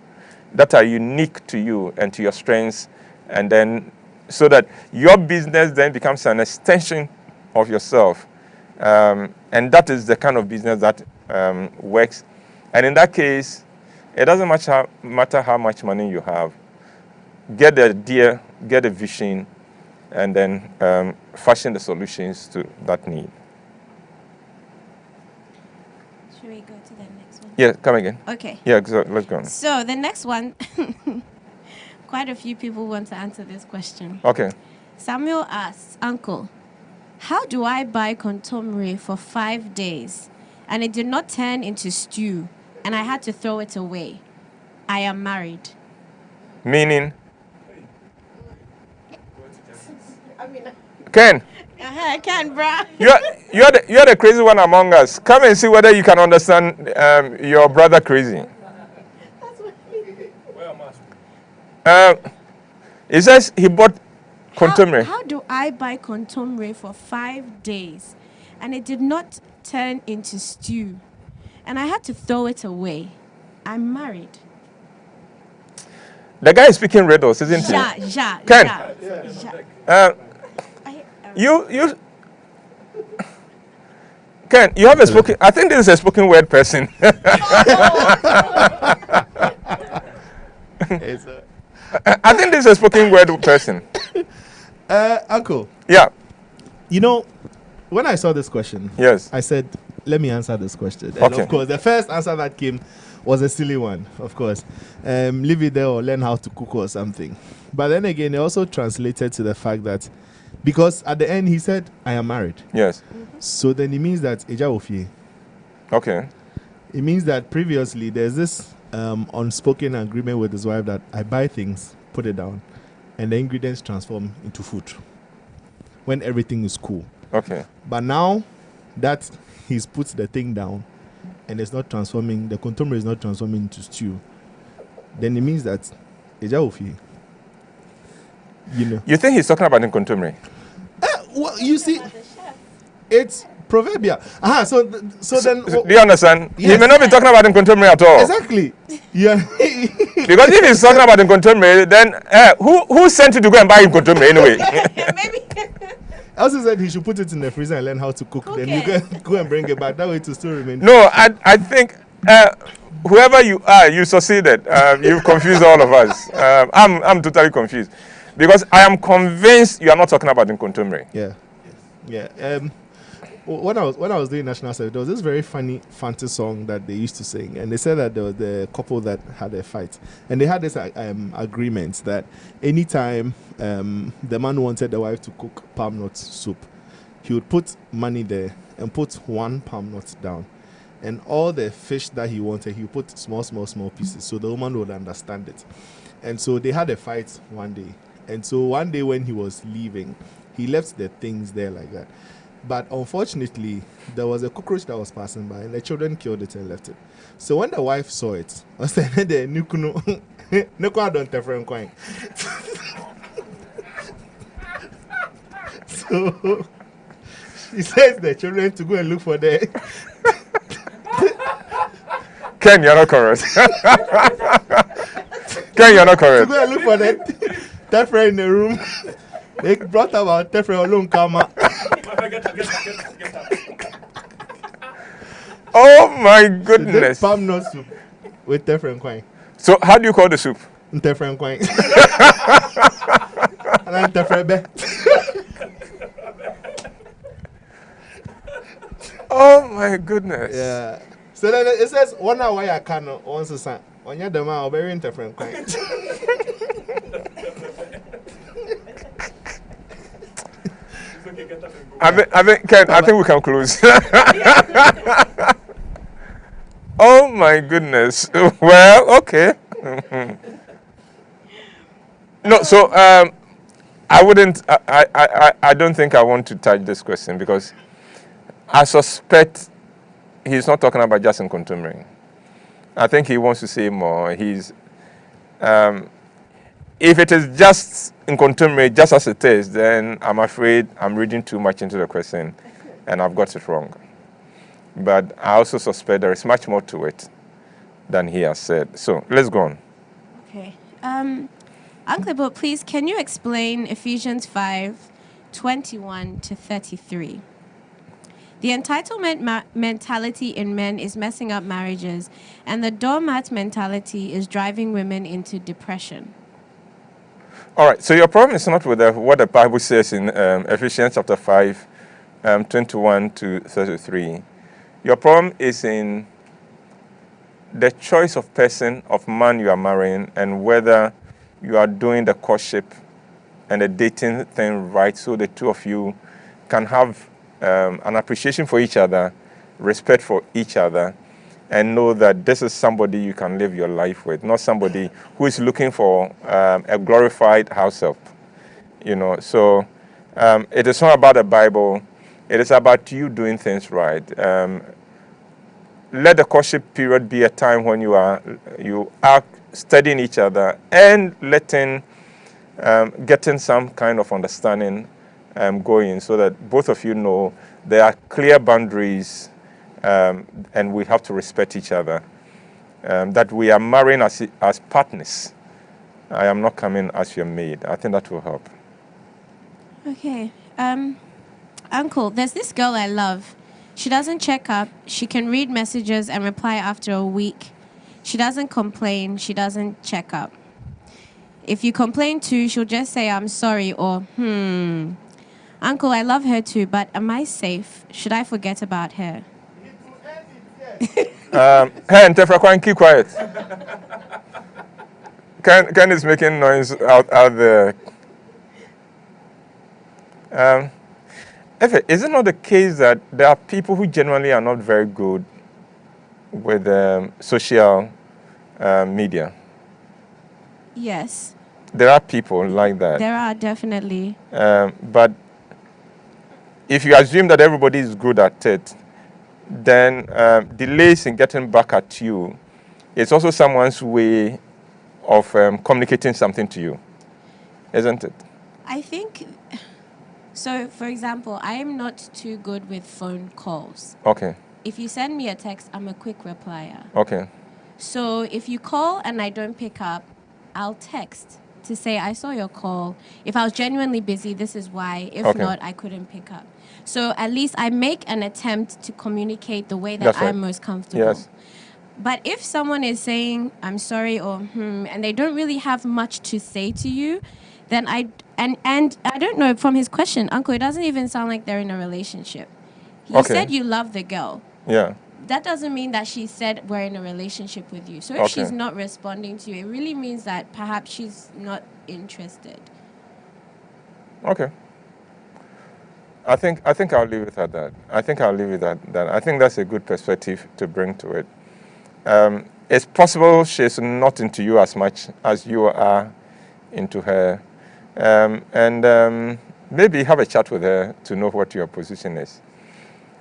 that are unique to you and to your strengths, and then so that your business then becomes an extension of yourself. And that is the kind of business that works. And in that case, it doesn't matter how much money you have. Get the idea, get a vision, and then fashion the solutions to that need. Should we go to the next one? Yeah, come again. Okay. Yeah, so let's go on. So the next one, quite a few people want to answer this question. Okay. Samuel asks, Uncle, how do I buy contomere for 5 days and it did not turn into stew and I had to throw it away? I am married. Meaning? Ken. Ken, bruh. You're the crazy one among us. Come and see whether you can understand your brother crazy. It says he bought contomere. How do I buy contomere for 5 days and it did not turn into stew. And I had to throw it away. I'm married. The guy is speaking riddles, isn't he? Ken. You Ken, you have a spoken. I think this is a spoken word person. I think this is a spoken word person. Uncle. Yeah. You know, when I saw this question, yes, I said, let me answer this question. And okay. Of course, the first answer that came was a silly one, of course. Leave it there or learn how to cook or something. But then again, it also translated to the fact that, because at the end he said, I am married. Yes. So then it means that Eja Ofie. Okay. It means that previously there's this unspoken agreement with his wife that I buy things, put it down, and the ingredients transform into food when everything is cool. Okay. But now that he's put the thing down and it's not transforming, the contomere is not transforming into stew, then it means that Eja Ofie. You know. You think he's talking about contomere? Well, you see, it's proverbial. So then. Do you understand? Yes. He may not be talking about contomere at all. Exactly. Yeah. Because if he's talking about contomere, then who sent you to go and buy contomere anyway? Maybe. I also said he should put it in the freezer and learn how to cook. Then you go and bring it back. That way to still remain. No, I think whoever you are, you succeeded. You've confused all of us. I'm totally confused. Because I am convinced you are not talking about contomere. Yeah. When I was doing national service, there was this very funny fantasy song that they used to sing, and they said that there was the couple that had a fight, and they had this agreement that anytime the man wanted the wife to cook palm nut soup, he would put money there and put one palm nut down, and all the fish that he wanted, he would put small pieces, so the woman would understand it. And so they had a fight one day. And so one day when he was leaving, he left the things there like that. But unfortunately, there was a cockroach that was passing by, and the children killed it and left it. So when the wife saw it, I said, so she says the children to go and look for the. Ken, you're not correct. Ken, you're not correct. To go and look for the Tefra in the room. They brought about Tefra alone, Kama. Oh my goodness. So palm nut soup with Tefra and Quine. So how do you call the soup? Tefra and Quine. And then Tefra be. Oh my goodness. Yeah. So then it says 1 hour I can once a son. On your demand, I'll bury in Tefra and Quine. I think we can close. Oh my goodness. Well, okay. No, so I wouldn't. I don't think I want to touch this question because I suspect he's not talking about just in contomering. I think he wants to say more. If it is just in contemporary, just as it is, then I'm afraid I'm reading too much into the question and I've got it wrong. But I also suspect there is much more to it than he has said. So let's go on. Okay. Uncle Bo, please, can you explain Ephesians 5:21 to 33? The entitlement mentality in men is messing up marriages, and the doormat mentality is driving women into depression. All right, so your problem is not with what the Bible says in Ephesians chapter 5, 21 to 33. Your problem is in the choice of person, of man you are marrying, and whether you are doing the courtship and the dating thing right so the two of you can have an appreciation for each other, respect for each other, and know that this is somebody you can live your life with, not somebody who is looking for a glorified house help. You know, so it is not about the Bible. It is about you doing things right. Let the courtship period be a time when you are studying each other and getting some kind of understanding going, so that both of you know there are clear boundaries, and we have to respect each other. That we are marrying as partners. I am not coming as your maid. I think that will help. Okay. Uncle, there's this girl I love. She doesn't check up. She can read messages and reply after a week. She doesn't complain. She doesn't check up. If you complain too, she'll just say, I'm sorry, or, Uncle, I love her too, but am I safe? Should I forget about her? Hey, Tefra, keep quiet. Ken is making noise out there. Is it not the case that there are people who genuinely are not very good with social media? Yes. There are people like that. There are, definitely. But if you assume that everybody is good at it, then delays in getting back at you is also someone's way of communicating something to you, isn't it? I think, so for example, I am not too good with phone calls. Okay. If you send me a text, I'm a quick replier. Okay. So if you call and I don't pick up, I'll text to say, I saw your call. If I was genuinely busy, this is why. If not, I couldn't pick up. So at least I make an attempt to communicate the way that I'm most comfortable. Yes. But if someone is saying, I'm sorry, or and they don't really have much to say to you, then I don't know, from his question, Uncle, it doesn't even sound like they're in a relationship. You said you love the girl. Yeah. That doesn't mean that she said we're in a relationship with you. So if she's not responding to you, it really means that perhaps she's not interested. Okay. I think I'll leave it at that. I think that's a good perspective to bring to it. It's possible she's not into you as much as you are into her. And maybe have a chat with her to know what your position is.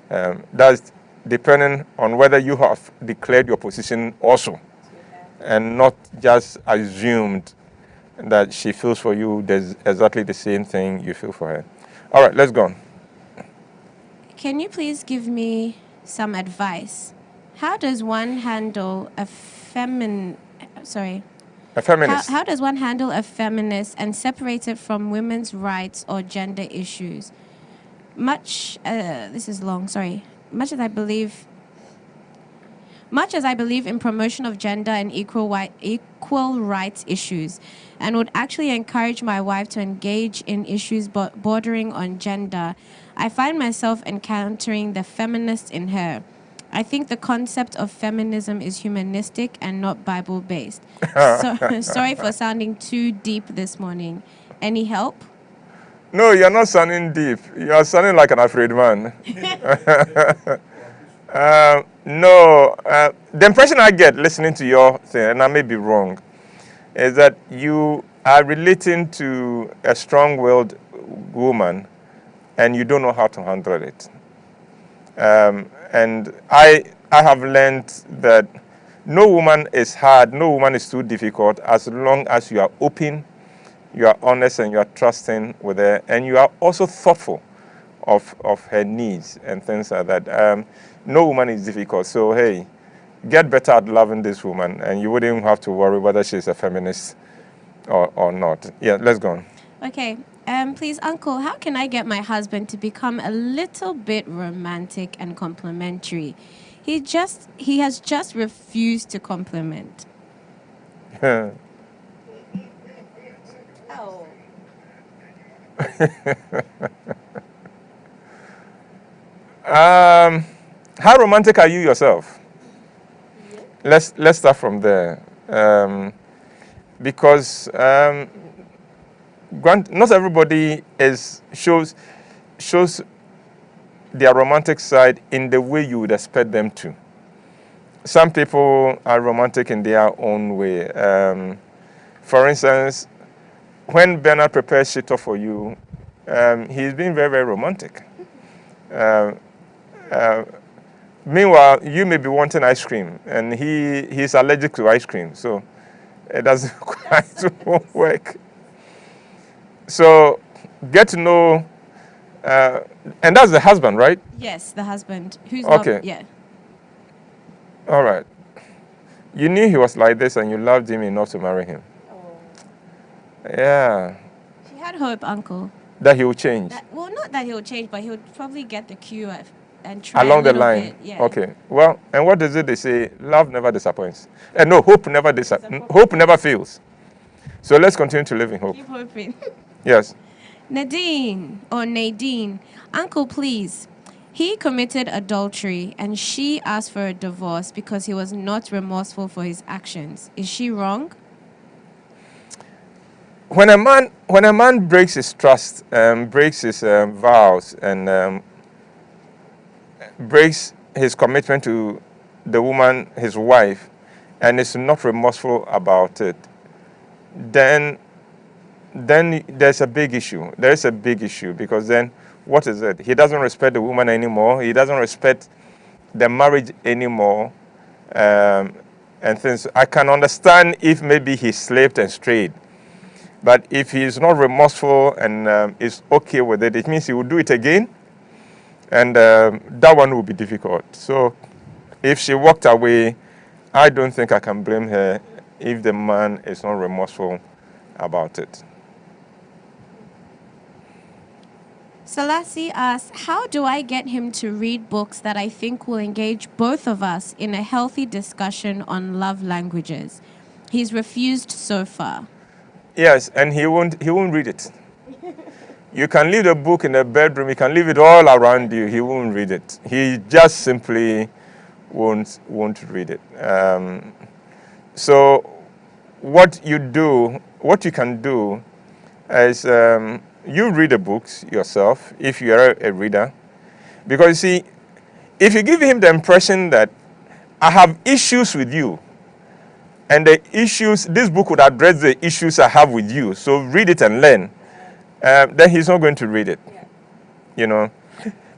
That's depending on whether you have declared your position also, and not just assumed that she feels for you there's exactly the same thing you feel for her. All right, let's go on. Can you please give me some advice? How does one handle a feminist? How does one handle a feminist and separate it from women's rights or gender issues? This is long, sorry. Much as I believe in promotion of gender and equal rights issues, and would actually encourage my wife to engage in issues bordering on gender, I find myself encountering the feminist in her. I think the concept of feminism is humanistic and not Bible-based. Sorry for sounding too deep this morning. Any help? No, you're not sounding deep. You are sounding like an afraid man. The impression I get listening to your thing, and I may be wrong, is that you are relating to a strong-willed woman and you don't know how to handle it. And I have learned that no woman is hard, no woman is too difficult as long as you are open, you are honest, and you are trusting with her, and you are also thoughtful of her needs and things like that. No woman is difficult. So, hey, get better at loving this woman, and you wouldn't even have to worry whether she's a feminist or not. Yeah, let's go on. Okay. Please, Uncle, how can I get my husband to become a little bit romantic and complimentary? He has just refused to compliment. How romantic are you yourself? Let's start from there, because not everybody shows their romantic side in the way you would expect them to. Some people are romantic in their own way. For instance, when Bernard prepares shito for you, he's being very, very romantic. Meanwhile, you may be wanting ice cream, and he's allergic to ice cream, so it doesn't quite work. So get to know And that's the husband, right? Yes, the husband. Who's Okay. not... Yeah. All right. You knew he was like this and you loved him enough to marry him. Yeah. She had hope, Uncle. That he will change. Well, not that he will change, but he would probably get the cue and try Along a the little line. bit. Yeah. Okay. Well, and what is it they say? Love never disappoints. And no, hope never hope never fails. So let's continue to live in hope. Keep hoping. Yes. Nadine, Uncle, please. He committed adultery and she asked for a divorce because he was not remorseful for his actions. Is she wrong? When a man breaks his trust, breaks his vows, and breaks his commitment to the woman, his wife, and is not remorseful about it, then there's a big issue. There is a big issue because then what is it? He doesn't respect the woman anymore. He doesn't respect the marriage anymore, and things. I can understand if maybe he slipped and strayed. But if he is not remorseful and is okay with it, it means he will do it again. And that one will be difficult. So if she walked away, I don't think I can blame her if the man is not remorseful about it. Selassie asks, how do I get him to read books that I think will engage both of us in a healthy discussion on love languages? He's refused so far. Yes, and he won't read it. You can leave the book in the bedroom, you can leave it all around you, he won't read it. He just simply won't read it. So what you can do is you read the books yourself if you are a reader. Because you see, if you give him the impression that I have issues with you, and this book would address the issues I have with you, so read it and learn, then he's not going to read it, you know.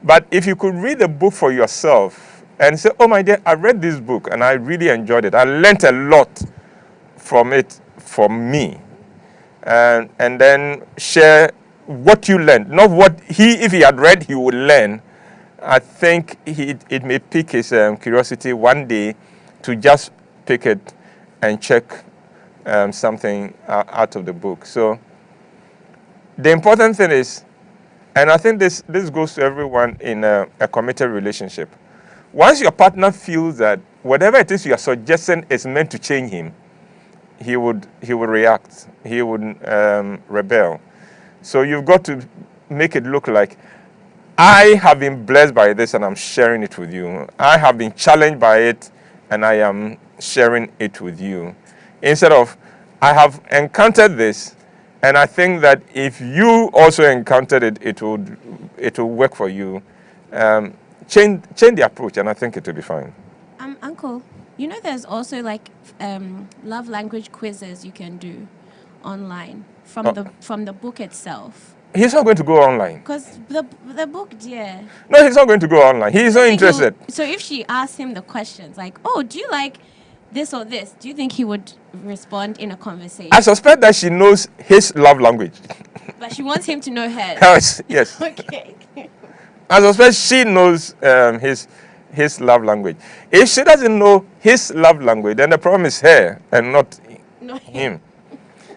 But if you could read the book for yourself and say, oh my dear, I read this book and I really enjoyed it. I learned a lot from it for me. And then share what you learned, not what if he had read, he would learn. I think it may pique his curiosity one day to just pick it and check something out of the book. So the important thing is, and I think this goes to everyone in a committed relationship, once your partner feels that whatever it is you are suggesting is meant to change him, he would react, he would rebel. So you've got to make it look like, I have been blessed by this and I'm sharing it with you. I have been challenged by it and I am sharing it with you. Instead of, I have encountered this and I think that if you also encountered it, it will work for you. Change the approach and I think it will be fine. Uncle, you know there's also like love language quizzes you can do online from the book itself. He's not going to go online. Because the book, yeah. No, he's not going to go online. He's not interested. So if she asks him the questions like, oh, do you like this or this? Do you think he would respond in a conversation? I suspect that she knows his love language. But she wants him to know hers. Yes. Okay. I suspect she knows his love language. If she doesn't know his love language, then the problem is her and not him.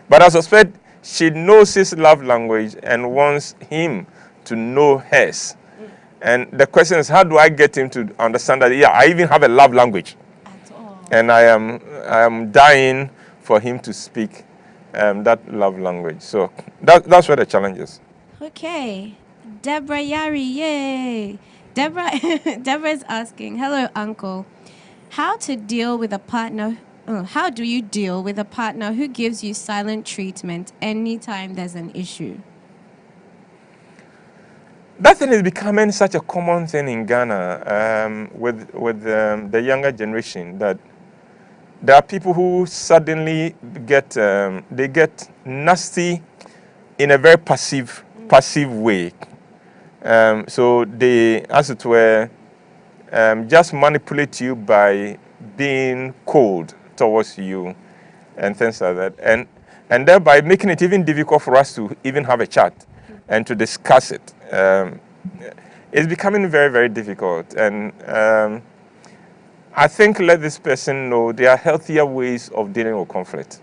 But I suspect she knows his love language and wants him to know hers. And the question is, how do I get him to understand that, yeah, I even have a love language. And I am dying for him to speak that love language. So that's where the challenge is. Okay. Deborah Yari, yay. Deborah is asking, hello, Uncle. How do you deal with a partner who gives you silent treatment anytime there's an issue? That thing is becoming such a common thing in Ghana with the younger generation, that there are people who suddenly get nasty in a very passive way. So they, as it were, just manipulate you by being cold towards you and things like that, and thereby making it even difficult for us to even have a chat and to discuss it. um, it's becoming very, very difficult. And I think let this person know there are healthier ways of dealing with conflict.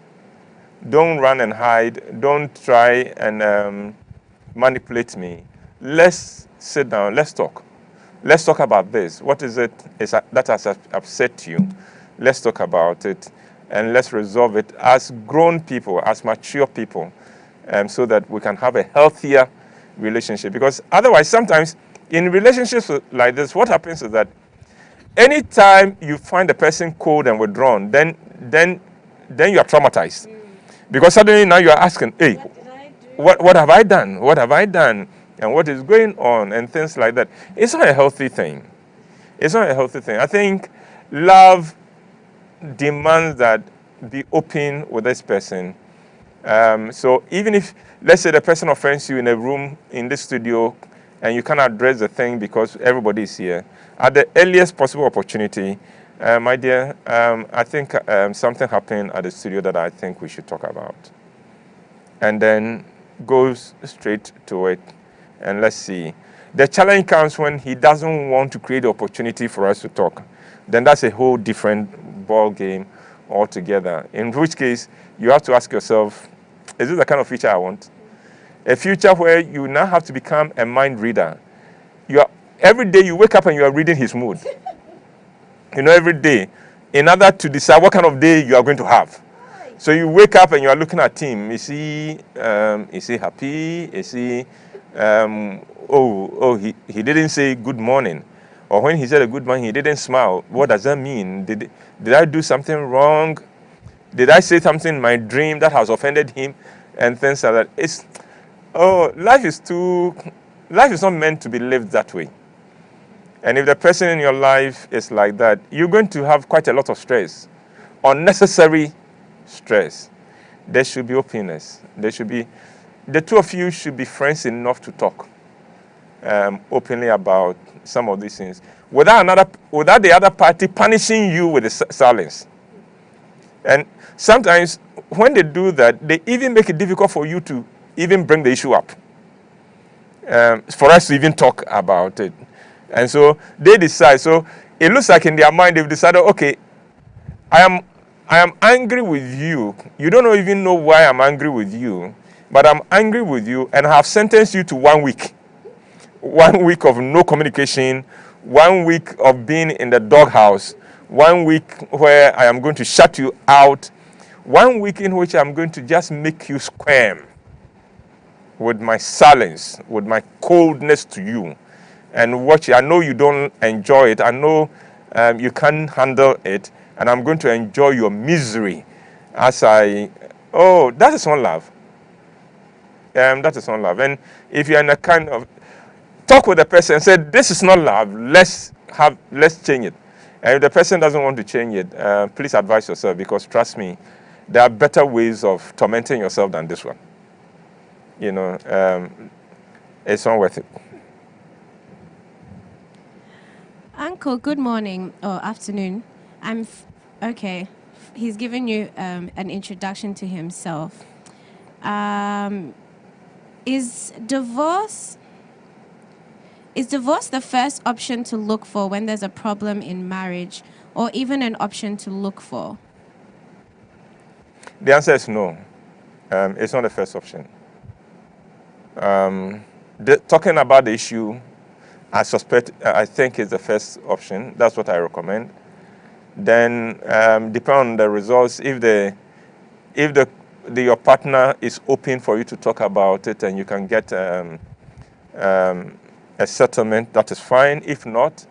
Don't run and hide. Don't try and manipulate me. Let's sit down. Let's talk. Let's talk about this. What is it that has upset you? Let's talk about it and let's resolve it as grown people, as mature people, so that we can have a healthier relationship. Because otherwise, sometimes in relationships like this, what happens is that anytime you find a person cold and withdrawn, then you are traumatized. Because suddenly now you are asking, hey, what have I done? What have I done? And what is going on? And things like that. It's not a healthy thing. It's not a healthy thing. I think love demands that be open with this person. So even if, let's say the person offends you in a room in the studio and you cannot address the thing because everybody is here, at the earliest possible opportunity, my dear, I think something happened at the studio that I think we should talk about. And then goes straight to it. And let's see. The challenge comes when he doesn't want to create the opportunity for us to talk. Then that's a whole different ball game altogether. In which case, you have to ask yourself, is this the kind of future I want? A future where you now have to become a mind reader. Every day you wake up and you are reading his mood. Every day, in order to decide what kind of day you are going to have. So you wake up and you are looking at him. Is he happy? Is he, he didn't say good morning. Or when he said a good morning, he didn't smile. What does that mean? Did I do something wrong? Did I say something in my dream that has offended him? And things like that. Life is not meant to be lived that way. And if the person in your life is like that, you're going to have quite a lot of stress. Unnecessary stress. There should be openness. The two of you should be friends enough to talk openly about some of these things without the other party punishing you with the silence. And sometimes when they do that, they even make it difficult for you to even bring the issue up, for us to even talk about it. And so they decide. So it looks like in their mind they've decided, okay, I am angry with you. You don't even know why I'm angry with you, but I'm angry with you and I have sentenced you to 1 week. 1 week of no communication, 1 week of being in the doghouse, 1 week where I am going to shut you out, 1 week in which I'm going to just make you squirm with my silence, with my coldness to you. And watch it. I know you don't enjoy it. I know you can't handle it. And I'm going to enjoy your misery that is not love. That is not love. And if you're in a kind of talk with the person and say, this is not love, let's change it. And if the person doesn't want to change it, please advise yourself, because trust me, there are better ways of tormenting yourself than this one. It's not worth it. Uncle, good morning or afternoon. Okay. He's given you an introduction to himself. Is divorce the first option to look for when there's a problem in marriage, or even an option to look for? The answer is no. It's not the first option. Talking about the issue, I think is the first option. That's what I recommend. Then, depending on the results, if your partner is open for you to talk about it and you can get a settlement, that is fine. If not,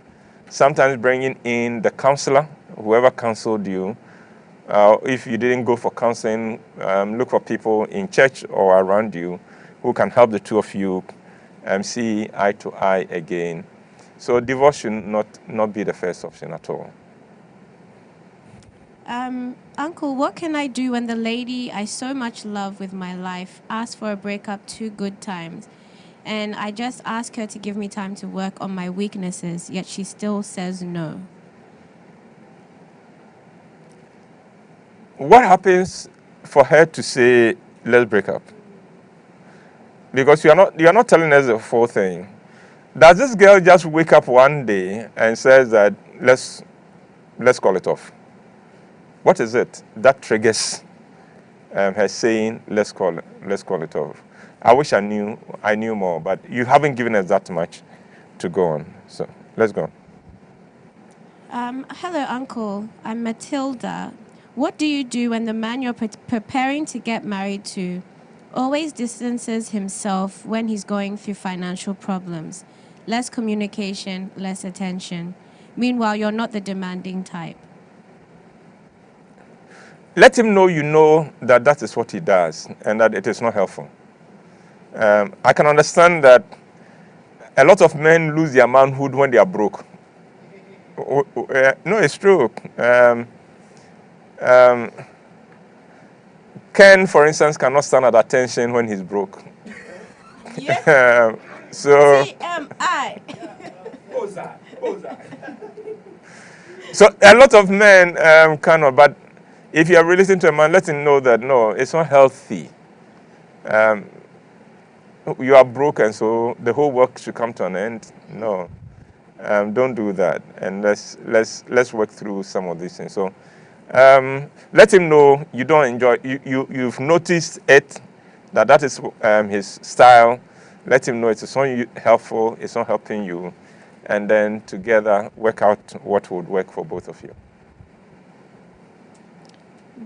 sometimes bringing in the counselor, whoever counseled you. If you didn't go for counseling, look for people in church or around you who can help the two of you see eye to eye again. So divorce should not be the first option at all. Uncle, what can I do when the lady I so much love with my life asks for a breakup 2 good times, and I just ask her to give me time to work on my weaknesses, yet she still says no? What happens for her to say, let's break up? because you are not telling us the full thing. Does this girl just wake up one day and says that let's call it off? What is it that triggers her saying let's call it off? I wish I knew more, but you haven't given us that much to go on. So let's go. Hello, Uncle. I'm Matilda. What do you do when the man you're preparing to get married to always distances himself when he's going through financial problems? Less communication, less attention. Meanwhile, you're not the demanding type. Let him know you know that is what he does and that it is not helpful. I can understand that a lot of men lose their manhood when they are broke. No, it's true. Ken, for instance, cannot stand at attention when he's broke. Yeah. So TMI. So a lot of men cannot, but if you are relating to a man, let him know that no, it's not healthy. You are broken, so the whole work should come to an end. No, don't do that, and let's work through some of these things. So let him know you don't enjoy. You've noticed it, that is his style. Let him know it's not helpful. It's not helping you, and then together work out what would work for both of you.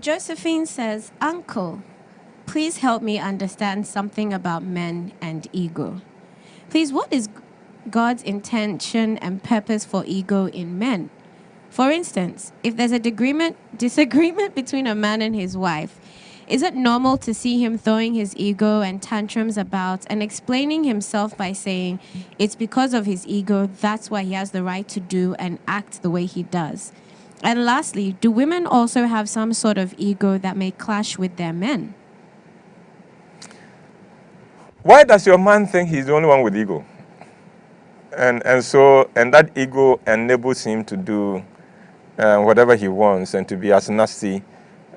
Josephine says, Uncle, please help me understand something about men and ego. Please, what is God's intention and purpose for ego in men? For instance, if there's a disagreement between a man and his wife, is it normal to see him throwing his ego and tantrums about and explaining himself by saying it's because of his ego, that's why he has the right to do and act the way he does? And lastly, do women also have some sort of ego that may clash with their men? Why does your man think he's the only one with ego? And that ego enables him to do whatever he wants and to be as nasty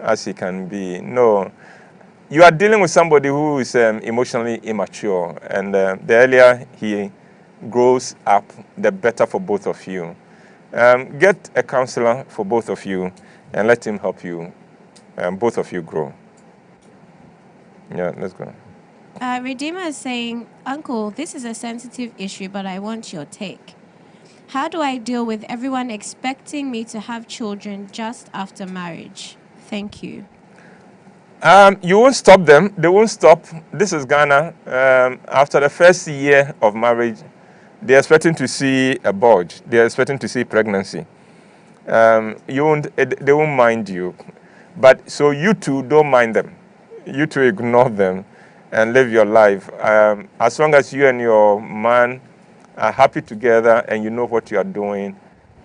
as he can be. No, you are dealing with somebody who is emotionally immature, and the earlier he grows up, the better for both of you. Get a counselor for both of you and let him help you, both of you grow. Yeah, let's go. Redeemer is saying, Uncle, this is a sensitive issue, but I want your take. How do I deal with everyone expecting me to have children just after marriage? Thank you. You won't stop them. They won't stop. This is Ghana. After the first year of marriage, they're expecting to see a bulge. They're expecting to see pregnancy. They won't mind you. But so you two don't mind them. You two ignore them and live your life. As long as you and your man are happy together and you know what you are doing,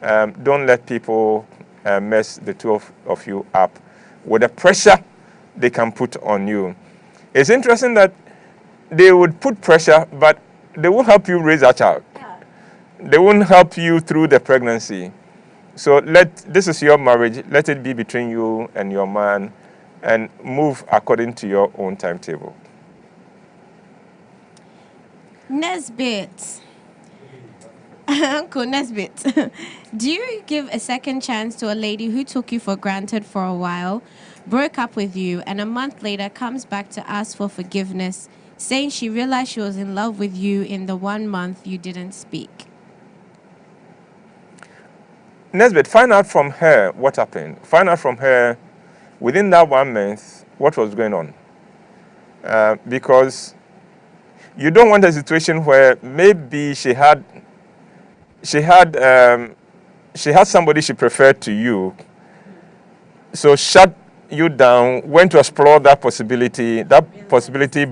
don't let people mess the two of you up with the pressure they can put on you. It's interesting that they would put pressure, but they won't help you raise a child. They won't help you through the pregnancy. So this is your marriage. Let it be between you and your man and move according to your own timetable. Nesbit. Uncle Nesbit, do you give a second chance to a lady who took you for granted for a while, broke up with you, and a month later comes back to ask for forgiveness, saying she realized she was in love with you in the 1 month you didn't speak? Nesbit, find out from her what happened. Find out from her within that 1 month what was going on. Because you don't want a situation where maybe she had somebody she preferred to you, so shut you down, went to explore that possibility. That possibility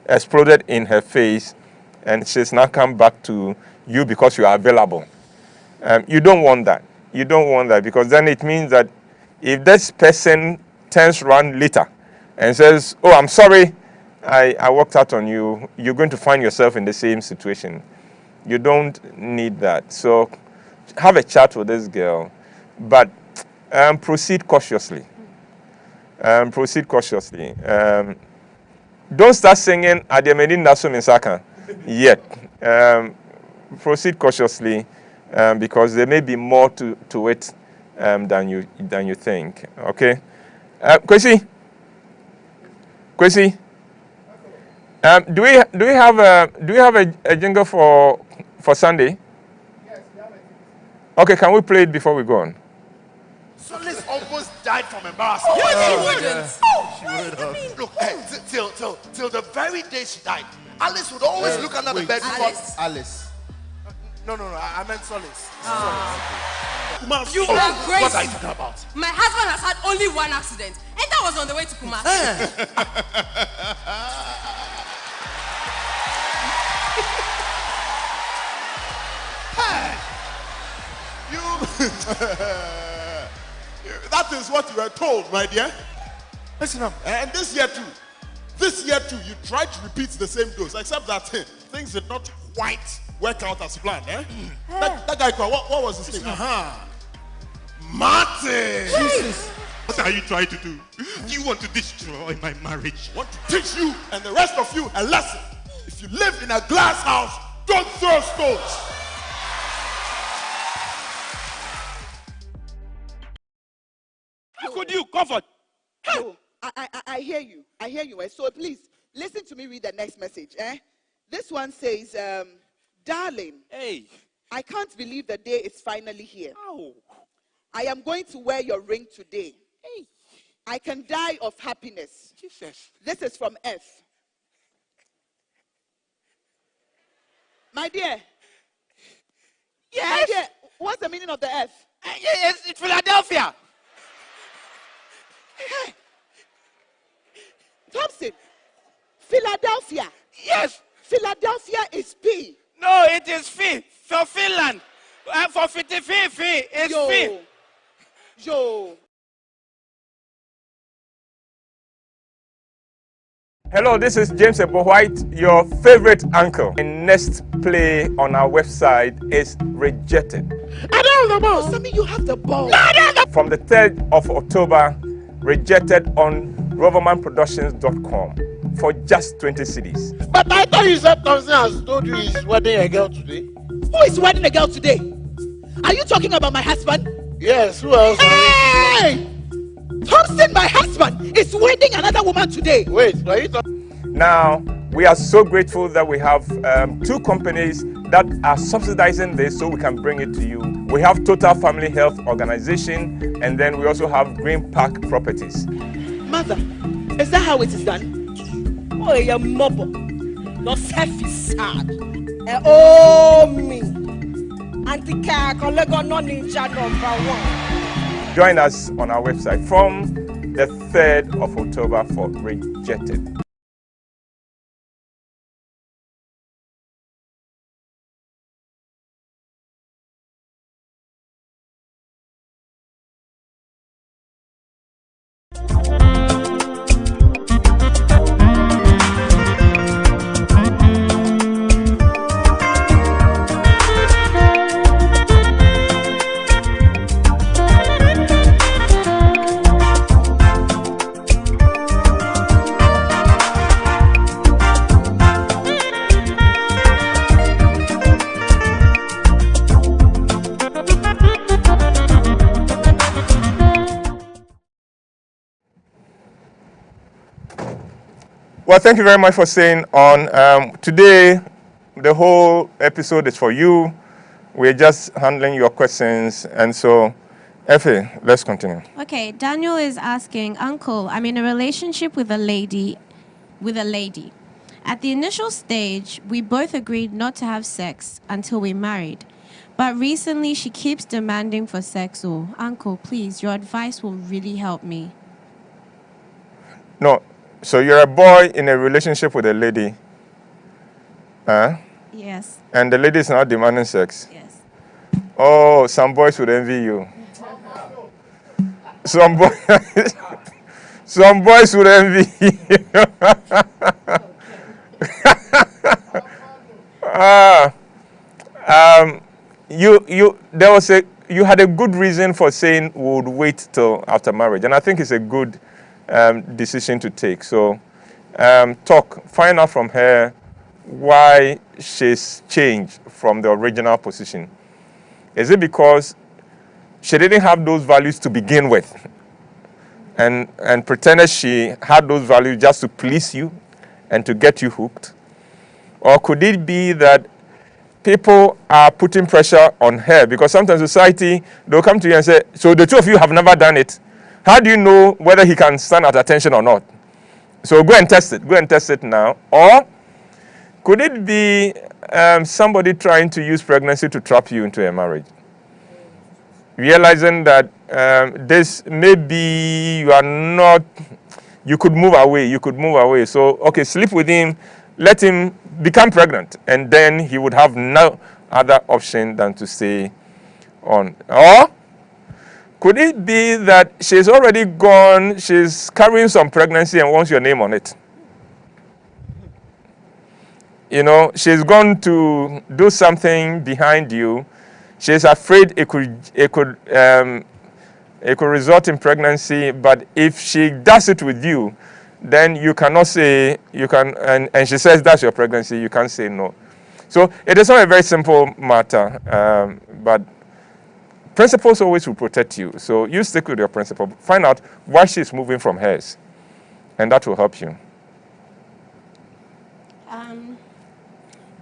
exploded in her face, and she's now come back to you because you are available. You don't want that. You don't want that, because then it means that if this person turns around later and says, oh, I'm sorry, I walked out on you, you're going to find yourself in the same situation. You don't need that. So have a chat with this girl, but proceed cautiously. Proceed cautiously. Don't start singing Adiamedi Naso Minsaka yet. Proceed cautiously because there may be more to it than you think. Okay, Kwesi, do we have a jingle for Sunday? Yes, we have it. Okay, can we play it before we go on? Solis almost died from embarrassment. She wouldn't. Look, till the very day she died, Alice would always look under the bed. Alice? No, I meant Solis. You are crazy. What are you talking about? My husband has had only one accident, and that was on the way to Kumasi. That is what you were told, my dear. Listen up. And this year too, you tried to repeat the same dose, except that things did not quite work out as planned. That guy, what was his name? Martin! Jesus! What are you trying to do? You want to destroy my marriage? I want to teach you and the rest of you a lesson. If you live in a glass house, don't throw stones. How could you comfort? No, I hear you. I hear you. So please listen to me read the next message. This one says, darling, Hey. I can't believe the day is finally here. Ow. I am going to wear your ring today. Hey. I can die of happiness. Jesus. This is from F. My dear. Yes. My dear, what's the meaning of the F? It's Philadelphia. Hey. Thompson, Philadelphia. Yes. Philadelphia is P. No, it is fee for Finland. For fee, it's fee. Yo. Hello, this is James Whyte, your favorite uncle. The next play on our website is Rejected. I don't have the ball. Sammy, you have the ball. From the 3rd of October, Rejected on Roverman for just 20 cedis. But I thought you said Thompson has told you he's wedding a girl today. Who is wedding a girl today? Are you talking about my husband? Yes, who else? Hey! Thompson, my husband, is wedding another woman today. Wait, are you talking? Now, we are so grateful that we have 2 companies that are subsidizing this so we can bring it to you. We have Total Family Health Organization, and then we also have Green Park Properties. Mother, is that how it is done? Oh, you're mobile. Yourself is sad. Oh, me. Anti-car, Colego, no ninja #1. Join us on our website from the 3rd of October for Rejected. Well, thank you very much for staying on. Today, the whole episode is for you. We're just handling your questions. And so, Effie, let's continue. Okay, Daniel is asking, Uncle, I'm in a relationship with a lady. At the initial stage, we both agreed not to have sex until we married. But recently, she keeps demanding for sex. Oh, Uncle, please, your advice will really help me. No. So you're a boy in a relationship with a lady, Yes. and the lady is not demanding sex. Yes. Oh, some boys would envy you. Some boys would envy you. You had a good reason for saying we would wait till after marriage, and I think it's a good decision to take. So find out from her why she's changed from the original position. Is it because she didn't have those values to begin with and pretended she had those values just to please you and to get you hooked? Or could it be that people are putting pressure on her? Because sometimes society, they'll come to you and say, so the two of you have never done it. How do you know whether he can stand at attention or not? So go and test it. Go and test it now. Or could it be somebody trying to use pregnancy to trap you into a marriage? Realizing that this maybe you are not, you could move away. So, okay, sleep with him, let him become pregnant, and then he would have no other option than to stay on. Or could it be that she's already gone, she's carrying some pregnancy and wants your name on it? You know, she's gone to do something behind you. She's afraid it could result in pregnancy, but if she does it with you, then you cannot say, and she says that's your pregnancy, you can't say no. So it is not a very simple matter, but principles always will protect you. So you stick with your principle. Find out why she's moving from hers, and that will help you.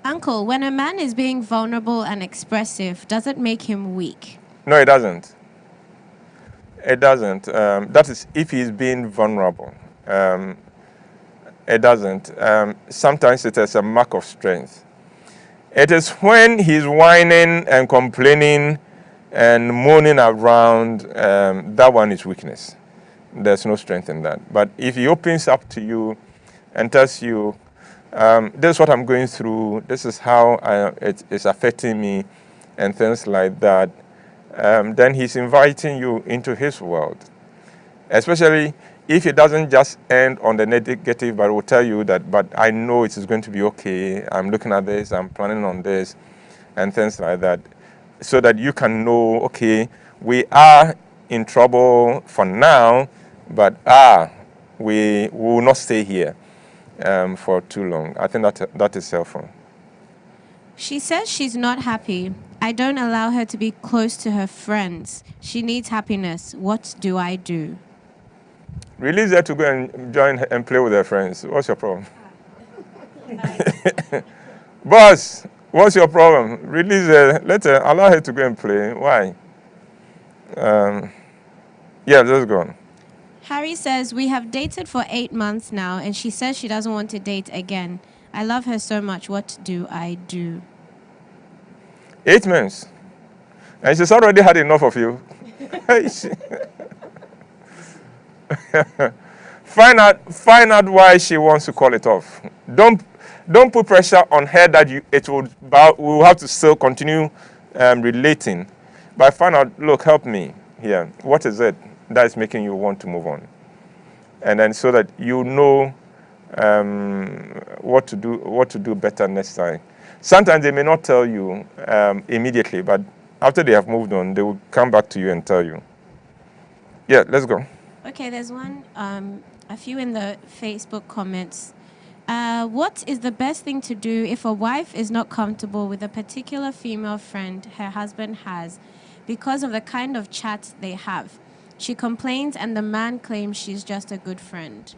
Uncle, when a man is being vulnerable and expressive, does it make him weak? No, it doesn't. It doesn't. That is if he's being vulnerable. It doesn't. Sometimes it is a mark of strength. It is when he's whining and complaining and moaning around, that one is weakness. There's no strength in that. But if he opens up to you and tells you, this is what I'm going through, this is how it is affecting me, and things like that, then he's inviting you into his world. Especially if it doesn't just end on the negative, but will tell you that, but I know it is going to be okay, I'm looking at this, I'm planning on this, and things like that, so that you can know, okay, we are in trouble for now, but we will not stay here for too long. I think that is helpful. She says she's not happy. I don't allow her to be close to her friends. She needs happiness. What do I do? Release her to go and join and play with her friends. What's your problem? Boss, what's your problem? Release her. Allow her to go and play. Why? Yeah, let's go on. Harry says, we have dated for 8 months now, and she says she doesn't want to date again. I love her so much. What do I do? 8 months. And she's already had enough of you. Find out why she wants to call it off. Don't put pressure on her that we'll have to still continue relating. But find out, look, help me here. What is it that is making you want to move on? And then so that you know what to do better next time. Sometimes they may not tell you immediately, but after they have moved on, they will come back to you and tell you. Yeah, let's go. Okay, there's one, a few in the Facebook comments. What is the best thing to do if a wife is not comfortable with a particular female friend her husband has because of the kind of chat they have? She complains and the man claims she's just a good friend.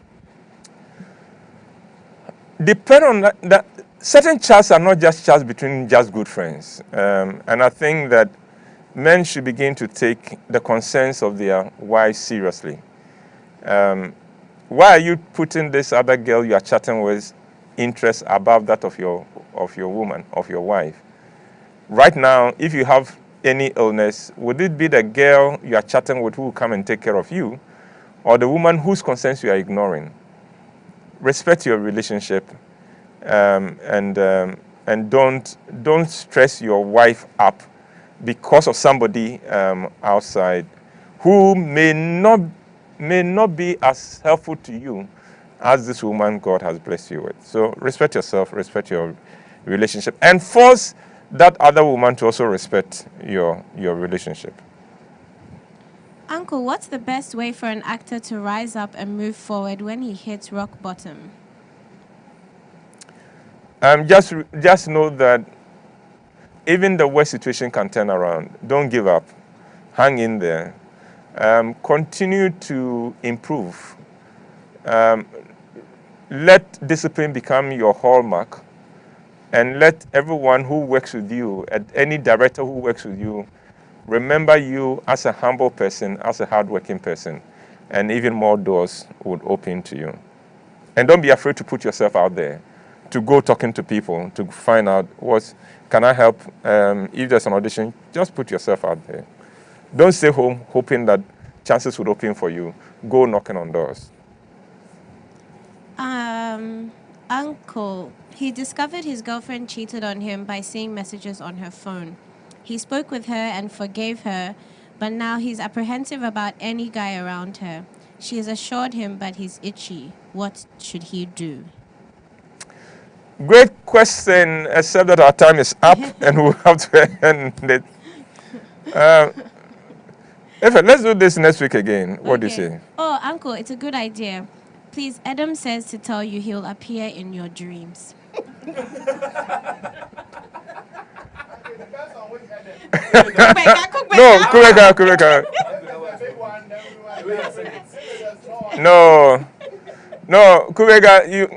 Depend on that. Certain chats are not just chats between just good friends. And I think that men should begin to take the concerns of their wives seriously. Why are you putting this other girl you are chatting with interest above that of your woman, of your wife? Right now, if you have any illness, would it be the girl you are chatting with who will come and take care of you, or the woman whose concerns you are ignoring? Respect your relationship, and don't stress your wife up because of somebody outside who may not be as helpful to you as this woman God has blessed you with. So respect yourself, respect your relationship, and force that other woman to also respect your relationship. Uncle, what's the best way for an actor to rise up and move forward when he hits rock bottom? Just know that even the worst situation can turn around. Don't give up. Hang in there. Continue to improve. Let discipline become your hallmark, and let everyone who works with you, any director who works with you, remember you as a humble person, as a hardworking person, and even more doors would open to you. And don't be afraid to put yourself out there, to go talking to people, to find out can I help? If there's an audition, just put yourself out there. Don't stay home hoping that chances would open for you. Go knocking on doors. Uncle, he discovered his girlfriend cheated on him by seeing messages on her phone. He spoke with her and forgave her, but now he's apprehensive about any guy around her. She has assured him, but he's itchy. What should he do? Great question, except that our time is up and we'll have to end it. Let's do this next week again. What do you say? Oh, Uncle, it's a good idea. Please, Adam says to tell you he'll appear in your dreams. No, Kubeka. No, Kubeka, you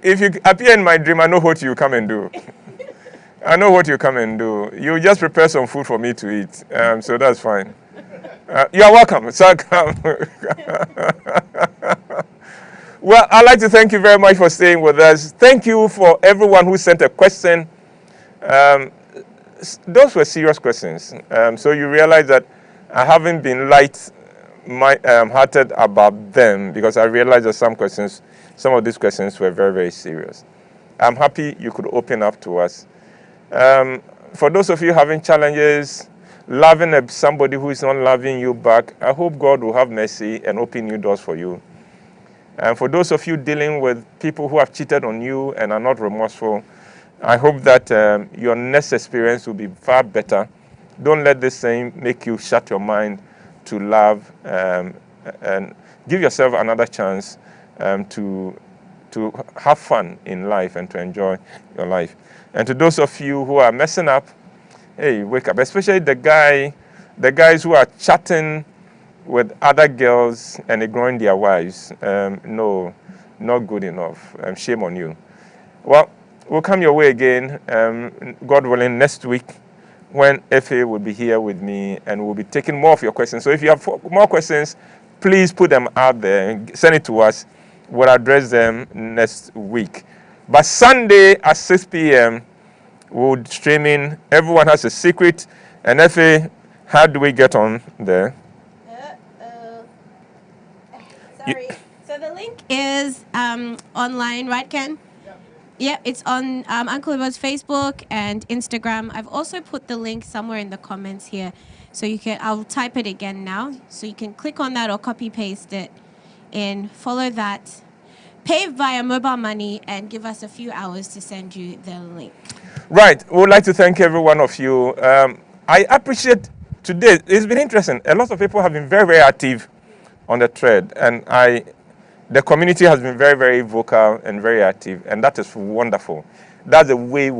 if you appear in my dream, I know what you come and do. I know what you come and do. You just prepare some food for me to eat, so that's fine. You are welcome. So come. Well, I'd like to thank you very much for staying with us. Thank you for everyone who sent a question. Those were serious questions. So you realize that I haven't been light-hearted about them, because I realized that some of these questions were very, very serious. I'm happy you could open up to us. For those of you having challenges, loving somebody who is not loving you back, I hope God will have mercy and open new doors for you. And for those of you dealing with people who have cheated on you and are not remorseful, I hope that your next experience will be far better. Don't let this thing make you shut your mind to love, and give yourself another chance to have fun in life and to enjoy your life. And to those of you who are messing up, hey, wake up. Especially the guys who are chatting with other girls and ignoring their wives. No, not good enough. Shame on you. Well, we'll come your way again, God willing, next week, when Efe will be here with me, and we'll be taking more of your questions. So if you have more questions, please put them out there. Send it to us. We'll address them next week. But Sunday at 6 p.m., we'll stream in. Everyone has a secret. And Efe, how do we get on there? Sorry. So the link is online, right, Ken? Yeah, it's on Uncle Ibo's Facebook and Instagram. I've also put the link somewhere in the comments here, so I'll type it again now, so you can click on that or copy paste it and follow that. Pay via mobile money and give us a few hours to send you the link. Right. We would like to thank every one of you. I appreciate today. It's been interesting. A lot of people have been very, very active on the thread, and the community has been very, very vocal and very active, and that is wonderful. That's the way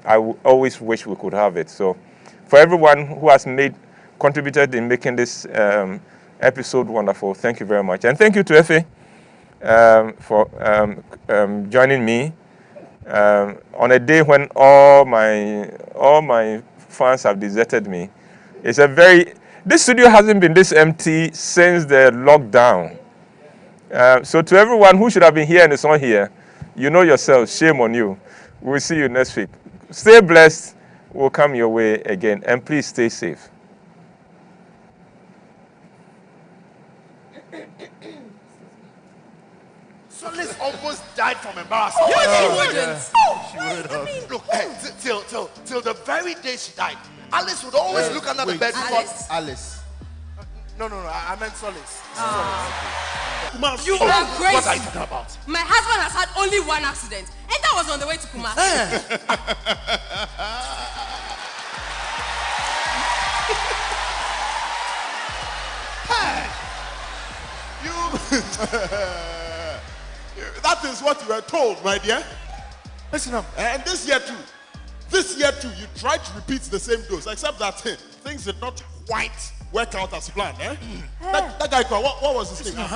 I always wish we could have it. So for everyone who has contributed in making this episode wonderful, thank you very much. And thank you to Efe for joining me on a day when all my fans have deserted me. This studio hasn't been this empty since the lockdown. So to everyone who should have been here and is not here, you know yourself, shame on you. We'll see you next week. Stay blessed. We'll come your way again. And please stay safe. Solis almost died from embarrassment. She wouldn't. She would have. Look, till the very day she died, Alice would always look under the bed. Alice. No, I meant Solis. You are crazy. What are you talking about? My husband has had only one accident, and that was on the way to Kumasi. Hey! that is what you were told, my dear. Listen up. And this year too, you tried to repeat the same dose, except that things did not quite work out as planned. That guy, what was his name?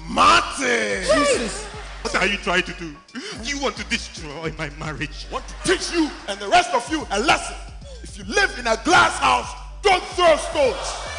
Martin! Jesus! What are you trying to do? You want to destroy my marriage? I want to teach you and the rest of you a lesson. If you live in a glass house, don't throw stones.